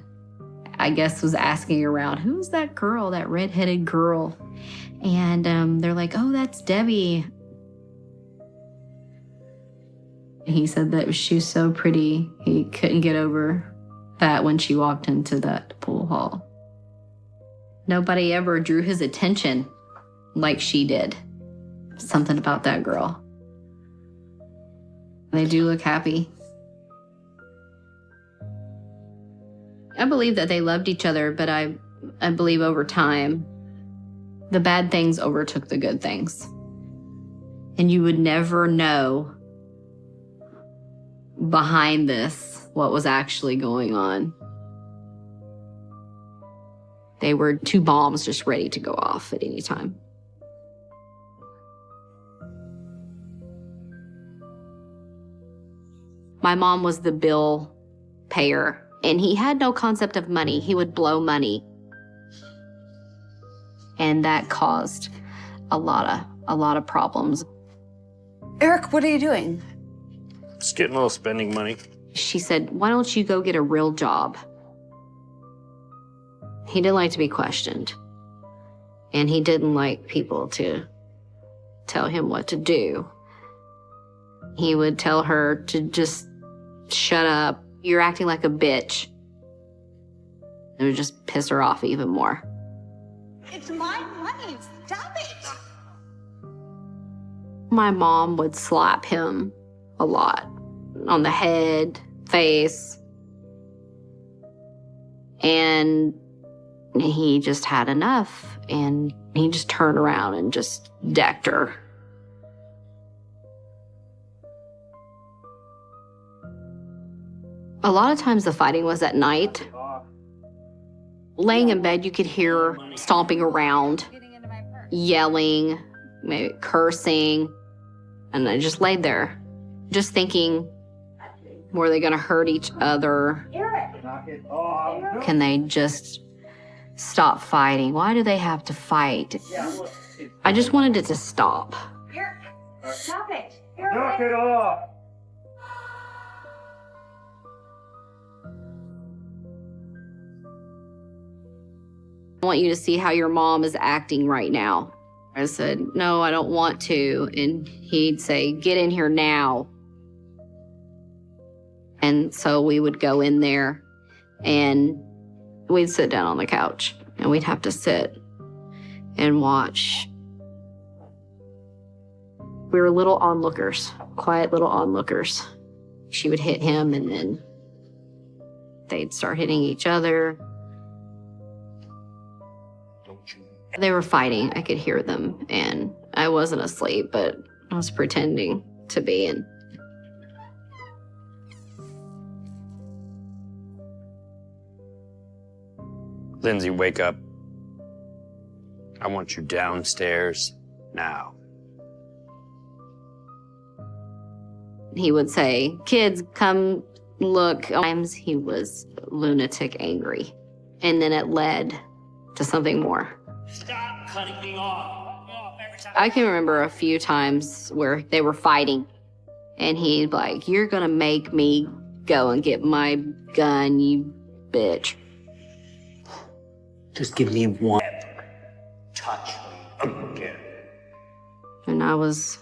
L: I guess, was asking around, "Who's that girl, that redheaded girl?" And they're like, "Oh, that's Debbie." He said that she was so pretty, he couldn't get over that when she walked into that pool hall. Nobody ever drew his attention like she did. Something about that girl. They do look happy. I believe that they loved each other, but I believe over time, the bad things overtook the good things. And you would never know behind this what was actually going on. They were two bombs just ready to go off at any time. My mom was the bill payer, and he had no concept of money. He would blow money. And that caused a lot of problems.
P: Eric, what are you doing?
N: Just getting a little spending money.
L: She said, why don't you go get a real job? He didn't like to be questioned. And he didn't like people to tell him what to do. He would tell her to just shut up. You're acting like a bitch. It would just piss her off even more.
H: It's my money. Stop it.
L: My mom would slap him a lot on the head, face. And he just had enough, and he just turned around and just decked her. A lot of times the fighting was at night. Laying in bed, you could hear stomping around, yelling, maybe cursing, and I just laid there, just thinking, were they gonna hurt each other? Can they just stop fighting? Why do they have to fight? I just wanted it to stop.
H: Stop it.
N: Knock it off.
L: I want you to see how your mom is acting right now. I said, no, I don't want to. And he'd say, get in here now. And so we would go in there and we'd sit down on the couch and we'd have to sit and watch. We were little onlookers, quiet little onlookers. She would hit him and then they'd start hitting each other. They were fighting. I could hear them, and I wasn't asleep, but I was pretending to be. And
N: Lindsay, wake up. I want you downstairs now.
L: he would say, kids, come look. Sometimes he was lunatic angry, and then it led to something more.
N: Stop cutting me off.
L: I can remember a few times where they were fighting, and he'd be like, you're gonna make me go and get my gun, you bitch.
N: Just give me one touch again.
L: And I was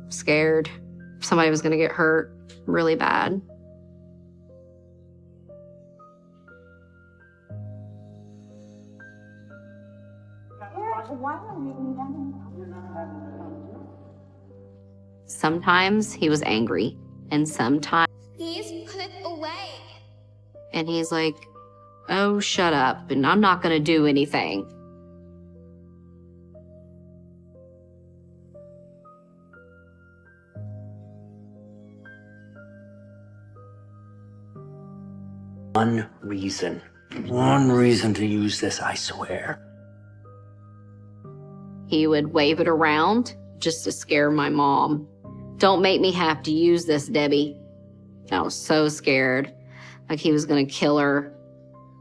L: scared somebody was gonna get hurt really bad. Sometimes he was angry, and sometimes
H: Please put it away.
L: and he's like, oh, shut up, and I'm not gonna do anything.
N: One reason to use this, I swear.
L: He would wave it around just to scare my mom. Don't make me have to use this, Debbie. I was so scared, like he was gonna kill her.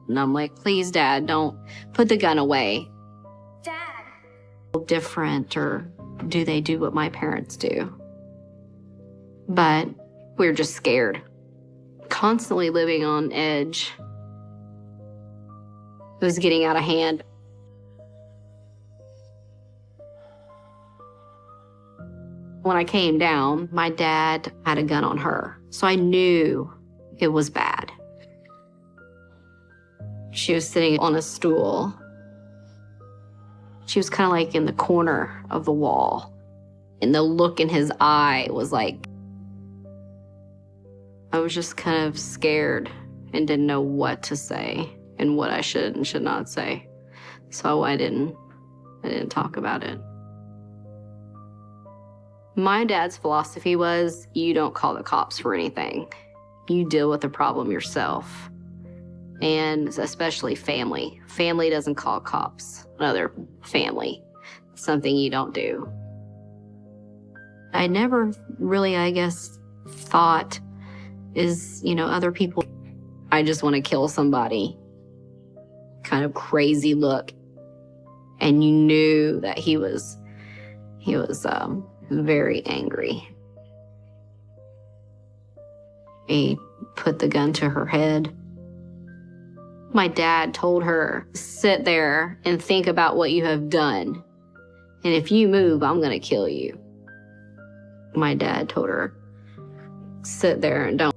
L: And I'm like, please, Dad, don't put the gun away.
H: Dad.
L: Different, or do they do what my parents do? But we're just scared. Constantly living on edge. It was getting out of hand. When I came down, my dad had a gun on her, so I knew it was bad. She was sitting on a stool. She was kind of like in the corner of the wall, and the look in his eye was like, I was just kind of scared and didn't know what to say and what I should and should not say. So I didn't talk about it. My dad's philosophy was, you don't call the cops for anything. You deal with the problem yourself. And especially family. Family doesn't call cops. Another family. It's something you don't do. I never really, I guess, thought is, other people, I just want to kill somebody. Kind of crazy look. And you knew that he was very angry. He put the gun to her head. My dad told her, sit there and think about what you have done. And if you move, I'm going to kill you. My dad told her, sit there and don't.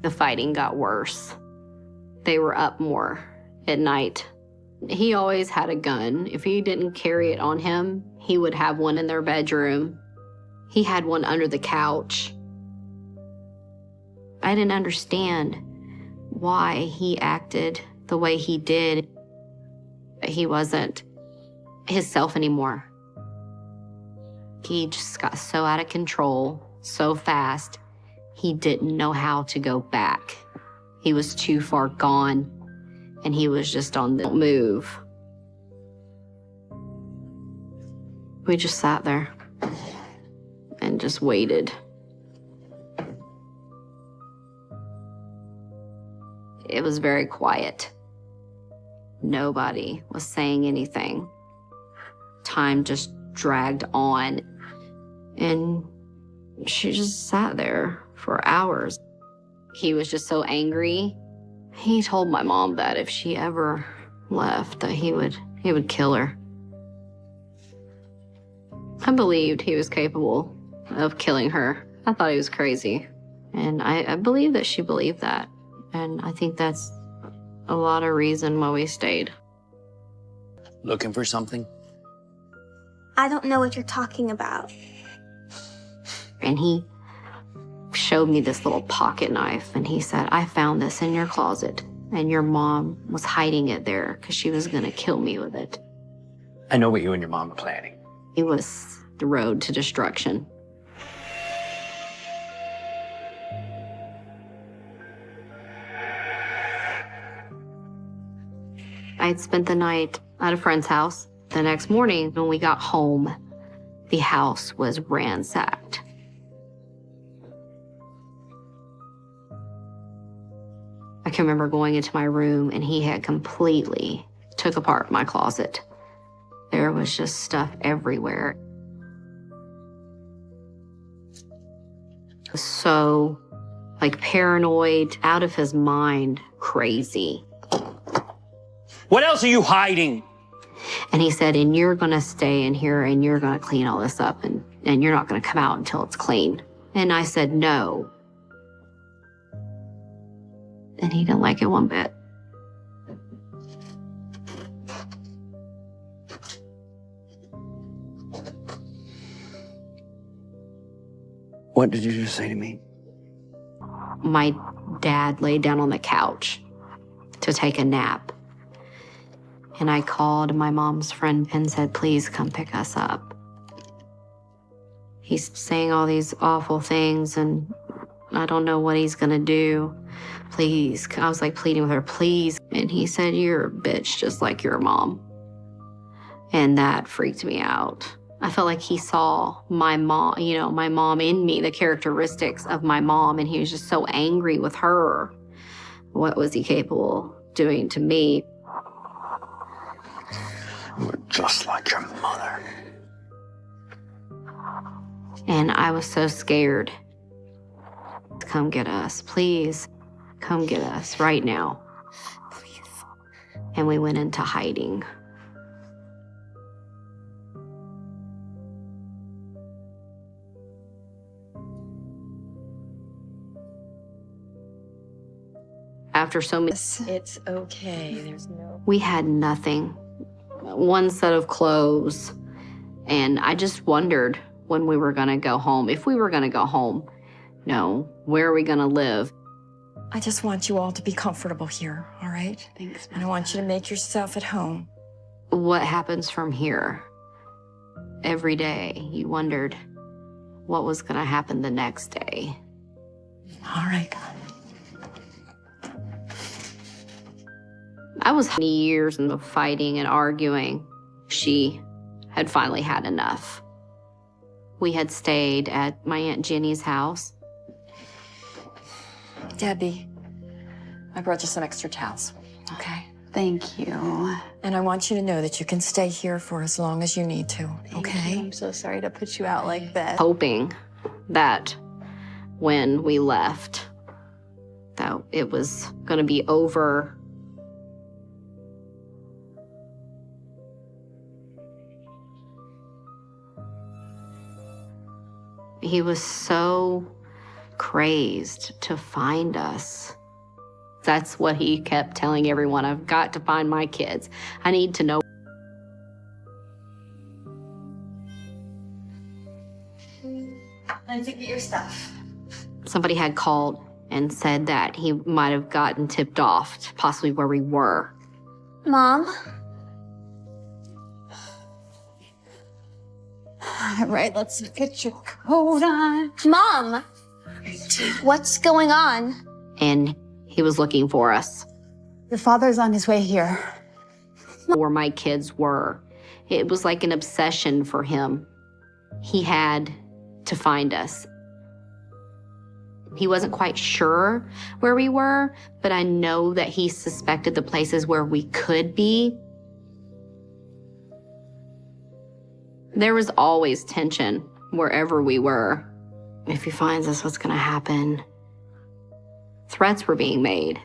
L: The fighting got worse. They were up more at night. He always had a gun. If he didn't carry it on him, he would have one in their bedroom. He had one under the couch. I didn't understand why he acted the way he did. He wasn't himself anymore. He just got so out of control, so fast, he didn't know how to go back. He was too far gone, and he was just on the move. We just sat there and just waited. It was very quiet. Nobody was saying anything. Time just dragged on, and she just sat there for hours. He was just so angry. He told my mom that if she ever left, that he would kill her. I believed he was capable of killing her. I thought he was crazy. And I believe that she believed that. And I think that's a lot of reason why we stayed.
P: Looking for something?
H: I don't know what you're talking about.
L: And he showed me this little pocket knife, and he said, I found this in your closet, and your mom was hiding it there because she was going to kill me with it.
P: I know what you and your mom are planning.
L: It was the road to destruction. I had spent the night at a friend's house. The next morning, when we got home, the house was ransacked. I can remember going into my room, and he had completely took apart my closet. There was just stuff everywhere. So, paranoid, out of his mind, crazy.
P: What else are you hiding?
L: And he said, and you're gonna stay in here and you're gonna clean all this up and you're not gonna come out until it's clean. And I said, no. And he didn't like it one bit.
P: What did you just say to me?
L: My dad laid down on the couch to take a nap. And I called my mom's friend and said, please come pick us up. He's saying all these awful things, and I don't know what he's gonna do. Please. I was pleading with her, please. And he said, you're a bitch just like your mom. And that freaked me out. I felt like he saw my mom, my mom in me, the characteristics of my mom, and he was just so angry with her. What was he capable of doing to me?
P: You're just like your mother.
L: And I was so scared. Come get us, please. Come get us right now. And we went into hiding. After so many...
O: It's okay. There's no...
L: We had nothing. One set of clothes. And I just wondered when we were going to go home. If we were going to go home, where are we going to live?
O: I just want you all to be comfortable here, all right?
L: Thanks.
O: And I want you to make yourself at home.
L: What happens from here? Every day, you wondered what was going to happen the next day.
O: All right.
L: I was years of fighting and arguing. She had finally had enough. We had stayed at my Aunt Jenny's house.
O: Debbie, I brought you some extra towels, okay? Thank you. And I want you to know that you can stay here for as long as you need to, okay?
L: I'm so sorry to put you out like that. Hoping that when we left, that it was going to be over. He was so crazed to find us. That's what he kept telling everyone. I've got to find my kids. I need to know.
H: Lindsay, get your stuff.
L: Somebody had called and said that he might have gotten tipped off to possibly where we were.
H: Mom?
O: All right, let's get your coat on.
H: Mom! What's going on?
L: And he was looking for us.
O: Your father's on his way here.
L: Where my kids were. It was like an obsession for him. He had to find us. He wasn't quite sure where we were, but I know that he suspected the places where we could be. There was always tension wherever we were. If he finds us, what's gonna happen? Threats were being made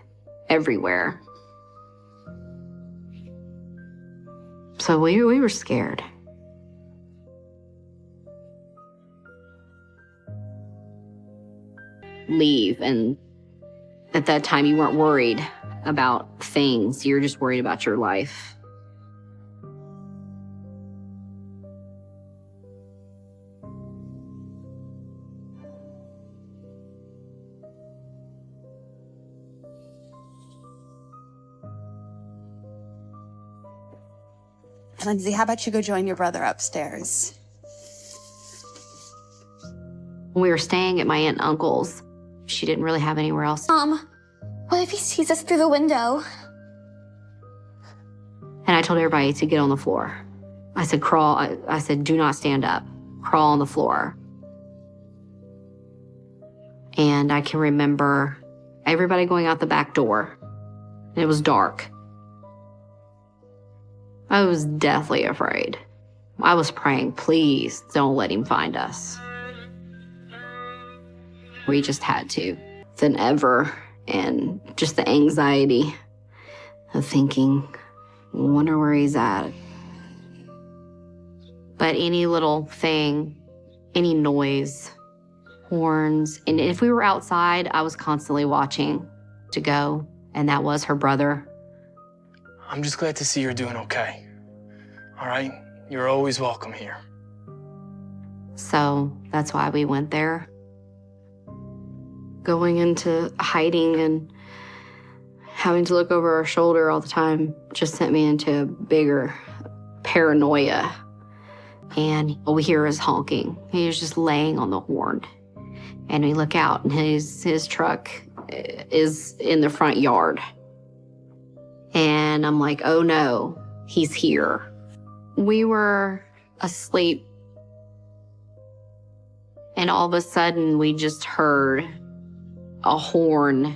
L: everywhere. So we were scared. Leave, and at that time you weren't worried about things. You're just worried about your life.
O: Lindsay, how about you go join your brother upstairs?
L: When we were staying at my aunt and uncle's, she didn't really have anywhere else.
H: Mom, what if he sees us through the window?
L: And I told everybody to get on the floor. I said, crawl. I said, do not stand up. Crawl on the floor. And I can remember everybody going out the back door. And it was dark. I was deathly afraid. I was praying, please don't let him find us. We just had to. Than ever. And just the anxiety of thinking, wonder where he's at. But any little thing, any noise, horns, and if we were outside, I was constantly watching to go, and that was her brother.
Q: I'm just glad to see you're doing okay. All right? You're always welcome here.
L: So that's why we went there. Going into hiding and having to look over our shoulder all the time just sent me into a bigger paranoia. And all we hear is honking. He was just laying on the horn. And we look out and his truck is in the front yard. And I'm like, oh no, he's here. We were asleep. And all of a sudden we just heard a horn,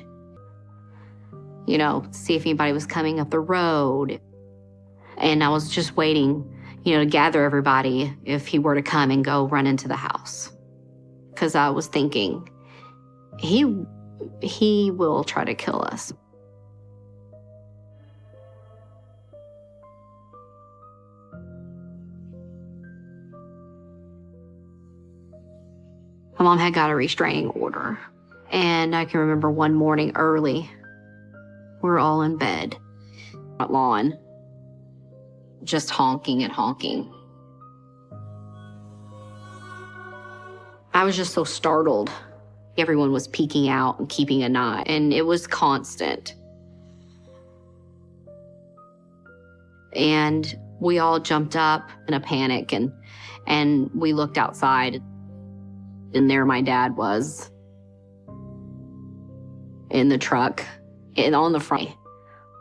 L: you know, see if anybody was coming up the road. And I was just waiting, you know, to gather everybody if he were to come and go run into the house. Because I was thinking, he will try to kill us. My mom had got a restraining order. And I can remember one morning early, we were all in bed, on the lawn, just honking and honking. I was just so startled. Everyone was peeking out and keeping an eye, and it was constant. And we all jumped up in a panic, and we looked outside, and there my dad was in the truck and on the front,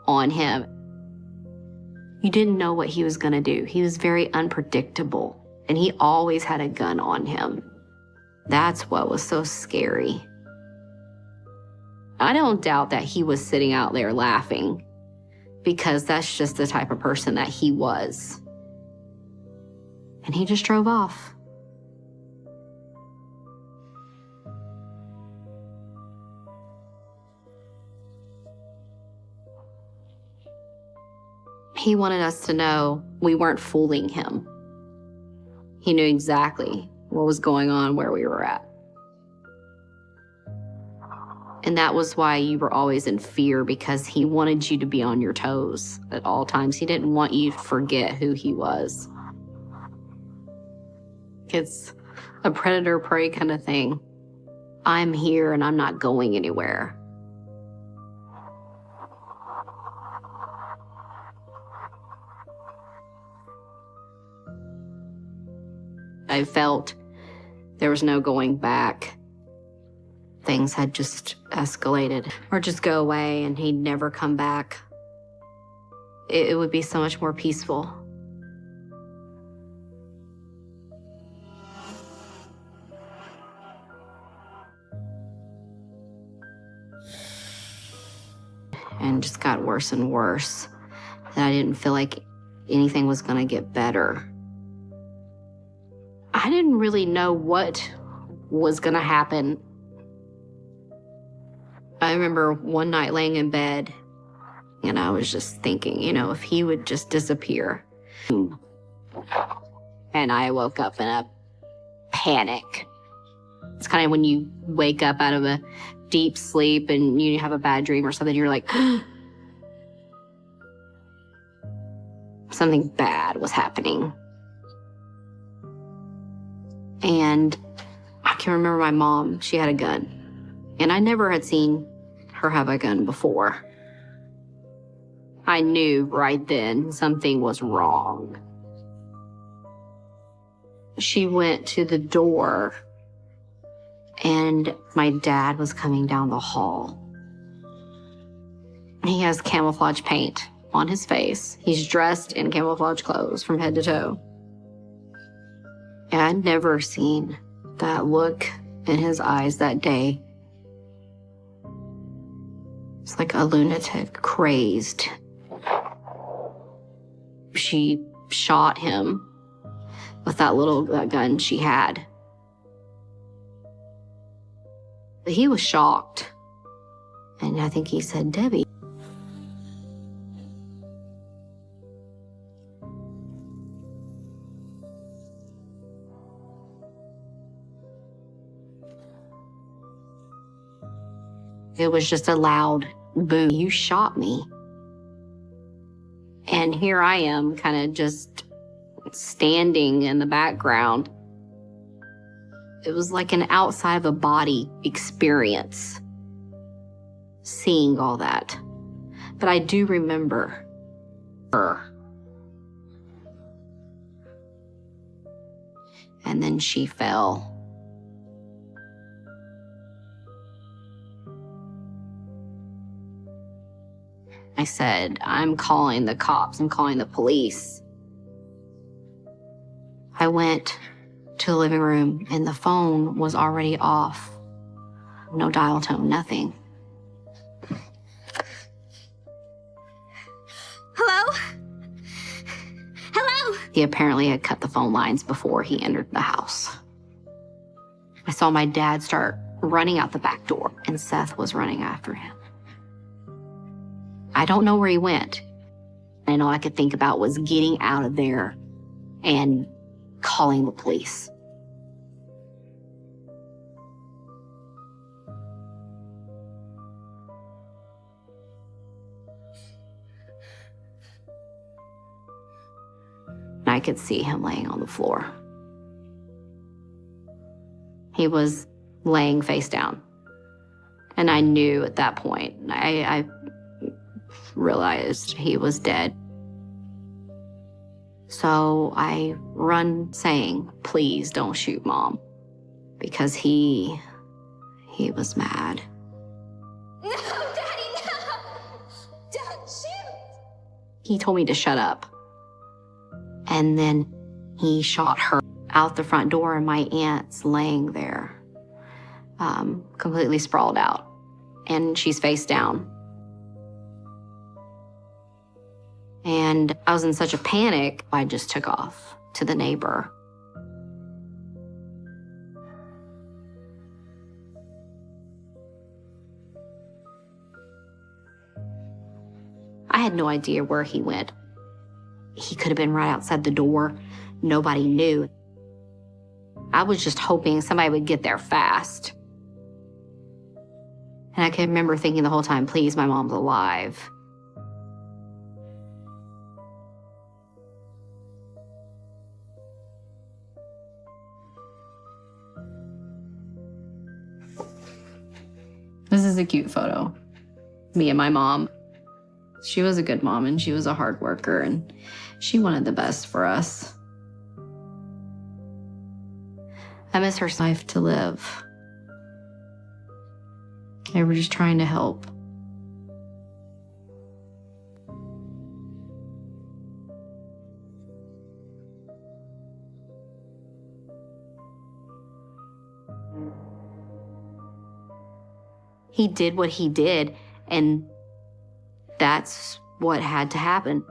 L: on him. You didn't know what he was gonna do. He was very unpredictable, and he always had a gun on him. That's what was so scary. I don't doubt that he was sitting out there laughing because that's just the type of person that he was. And he just drove off. He wanted us to know we weren't fooling him. He knew exactly what was going on where we were at. And that was why you were always in fear, because he wanted you to be on your toes at all times. He didn't want you to forget who he was. It's a predator-prey kind of thing. I'm here and I'm not going anywhere. I felt there was no going back. Things had just escalated, or just go away and he'd never come back. It would be so much more peaceful. And just got worse and worse. And I didn't feel like anything was gonna get better. I didn't really know what was gonna happen. I remember one night laying in bed and I was just thinking, you know, if he would just disappear. And I woke up in a panic. It's kind of when you wake up out of a deep sleep and you have a bad dream or something, you're like, something bad was happening. And I can remember my mom, she had a gun. And I never had seen her have a gun before. I knew right then something was wrong. She went to the door and my dad was coming down the hall. He has camouflage paint on his face. He's dressed in camouflage clothes from head to toe. And I'd never seen that look in his eyes that day. It's like a lunatic, crazed. She shot him with that gun she had. He was shocked. And I think he said, "Debbie." It was just a loud boom. "You shot me." And here I am, kind of just standing in the background. It was like an outside of a body experience, seeing all that. But I do remember her. And then she fell. I said, "I'm calling the cops, I'm calling the police." I went to the living room and the phone was already off. No dial tone, nothing.
H: Hello? Hello?
L: He apparently had cut the phone lines before he entered the house. I saw my dad start running out the back door and Seth was running after him. I don't know where he went. And all I could think about was getting out of there and calling the police. I could see him laying on the floor. He was laying face down. And I knew at that point, I realized he was dead. So I run saying, "Please don't shoot Mom," because he was mad.
H: No, Daddy, no! Don't shoot!
L: He told me to shut up. And then he shot her out the front door and my aunt's laying there, completely sprawled out. And she's face down. And I was in such a panic, I just took off to the neighbor. I had no idea where he went. He could have been right outside the door. Nobody knew. I was just hoping somebody would get there fast. And I can remember thinking the whole time, please, my mom's alive. This is a cute photo. Me and my mom. She was a good mom and she was a hard worker and she wanted the best for us. I miss her life to live. They were just trying to help. He did what he did, and that's what had to happen.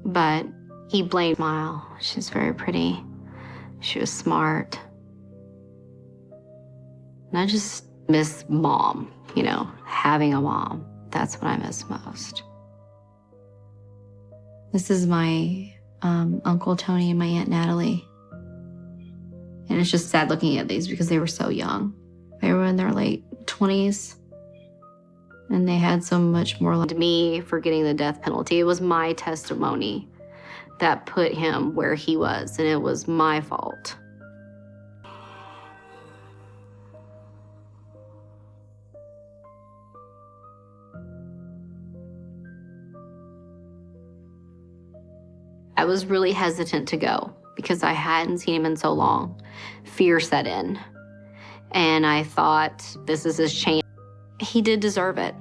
L: But he blamed Smile. She's very pretty. She was smart. And I just miss mom, you know, having a mom. That's what I miss most. This is my Uncle Tony and my Aunt Natalie. And it's just sad looking at these because they were so young. They were in their late 20s. And they had so much more to me for getting the death penalty. It was my testimony that put him where he was, and it was my fault. I was really hesitant to go because I hadn't seen him in so long. Fear set in. And I thought, this is his chance. He did deserve it.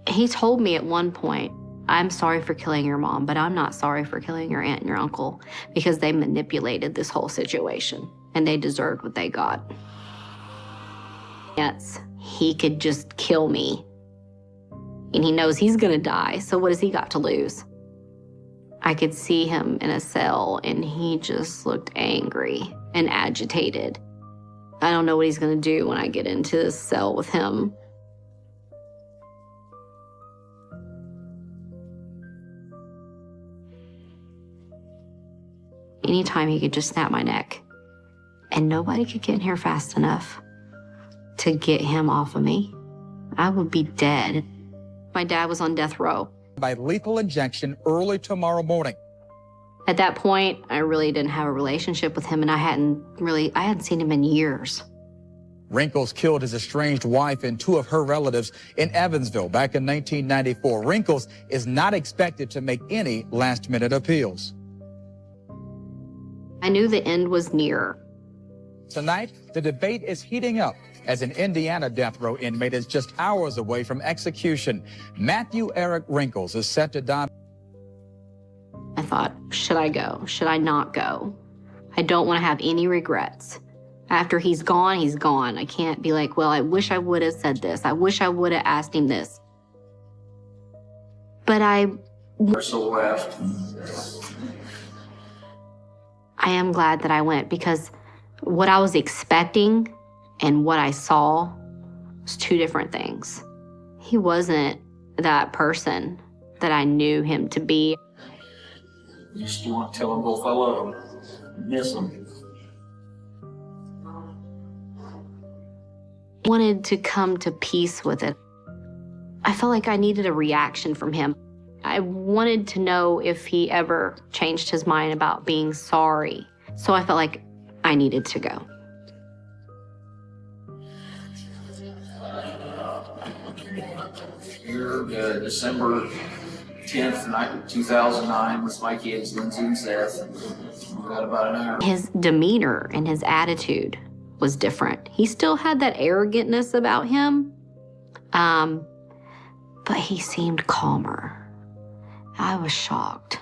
L: He told me at one point, I'm sorry for killing your mom, but I'm not sorry for killing your aunt and your uncle because they manipulated this whole situation and they deserved what they got. Yes, he could just kill me and he knows he's gonna die, so what has he got to lose? I could see him in a cell and he just looked angry and agitated. I don't know what he's gonna do when I get into this cell with him. Anytime he could just snap my neck. And nobody could get in here fast enough to get him off of me. I would be dead. My dad was on death row.
M: By lethal injection early tomorrow morning.
L: At that point, I really didn't have a relationship with him and I hadn't seen him in years.
M: Wrinkles killed his estranged wife and two of her relatives in Evansville back in 1994. Wrinkles is not expected to make any last-minute appeals.
L: I knew the end was near.
M: Tonight, the debate is heating up as an Indiana death row inmate is just hours away from execution. Matthew Eric Wrinkles is set to die.
L: I thought, should I go? Should I not go? I don't want to have any regrets. After he's gone, he's gone. I can't be like, well, I wish I would have said this. I wish I would have asked him this. But I am glad that I went because what I was expecting and what I saw was two different things. He wasn't that person that I knew him to be.
R: You just want to tell them both I love them. Miss them.
L: I wanted to come to peace with it. I felt like I needed a reaction from him. I wanted to know if he ever changed his mind about being sorry. So I felt like I needed to go.
R: Here, December 10th, 2009, with my kids, Lindsay and Seth. We got about an hour.
L: His demeanor and his attitude was different. He still had that arrogantness about him, but he seemed calmer. I was shocked.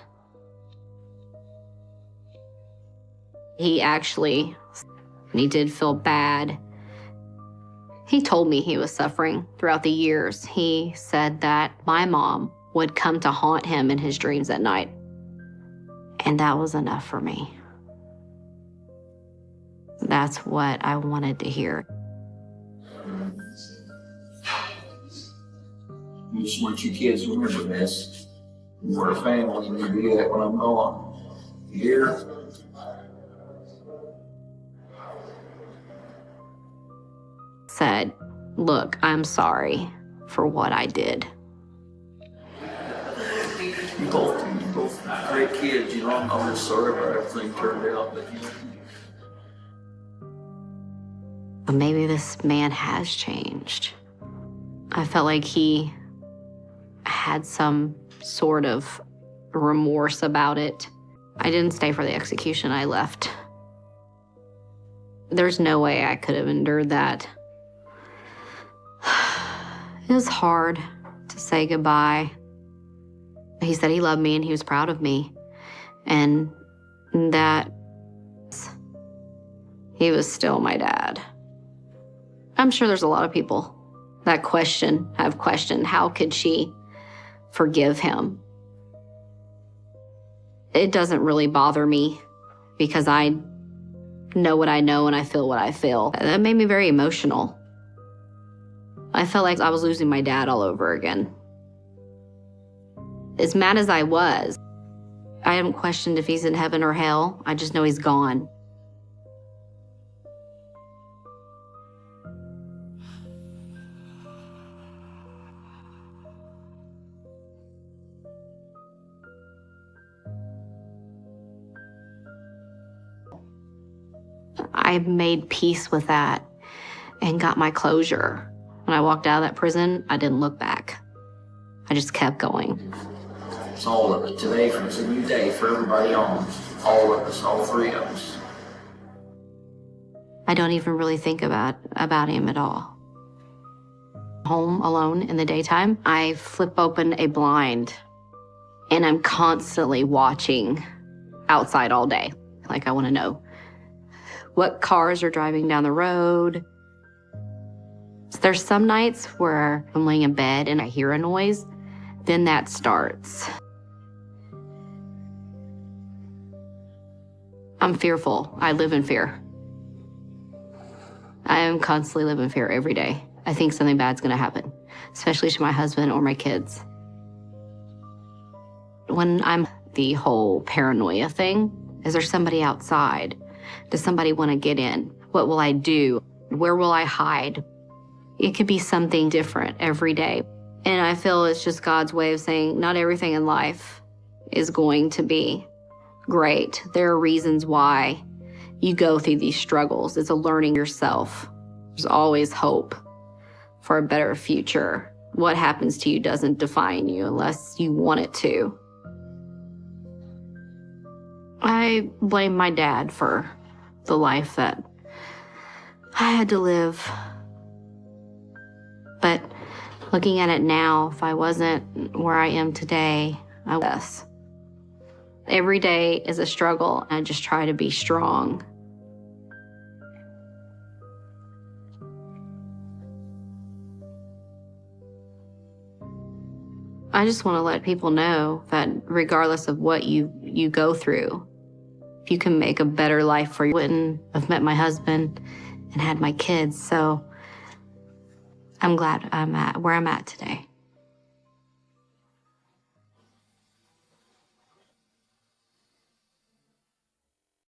L: He did feel bad. He told me he was suffering throughout the years. He said that my mom would come to haunt him in his dreams at night. And that was enough for me. That's what I wanted to hear.
R: I just want you kids to remember this. We're a family, and you do that when I'm gone. Here.
L: Said, look, I'm sorry for what I did.
R: You both great kids, you know. I'm just sorry about everything turned out, but you know.
L: But maybe this man has changed. I felt like he had some sort of remorse about it. I didn't stay for the execution. I left. There's no way I could have endured that. It was hard to say goodbye. He said he loved me and he was proud of me. And that he was still my dad. I'm sure there's a lot of people that have questioned, how could she forgive him? It doesn't really bother me because I know what I know and I feel what I feel. That made me very emotional. I felt like I was losing my dad all over again. As mad as I was, I haven't questioned if he's in heaven or hell. I just know he's gone. I made peace with that and got my closure. When I walked out of that prison, I didn't look back. I just kept going.
R: It's all of it. Today is a new day for everybody on. All of us, all three of us.
L: I don't even really think about him at all. Home alone in the daytime, I flip open a blind and I'm constantly watching outside all day. Like I want to know what cars are driving down the road. There's some nights where I'm laying in bed and I hear a noise, then that starts. I'm fearful. I live in fear. I am constantly living in fear every day. I think something bad's gonna happen, especially to my husband or my kids. When I'm the whole paranoia thing, is there somebody outside? Does somebody wanna get in? What will I do? Where will I hide? It could be something different every day. And I feel it's just God's way of saying not everything in life is going to be great. There are reasons why you go through these struggles. It's a learning yourself. There's always hope for a better future. What happens to you doesn't define you unless you want it to. I blame my dad for the life that I had to live. But looking at it now, if I wasn't where I am today, I was. Every day is a struggle, and I just try to be strong. I just want to let people know that regardless of what you go through, if you can make a better life for you, I wouldn't have met my husband and had my kids. So I'm glad I'm at where I'm at today.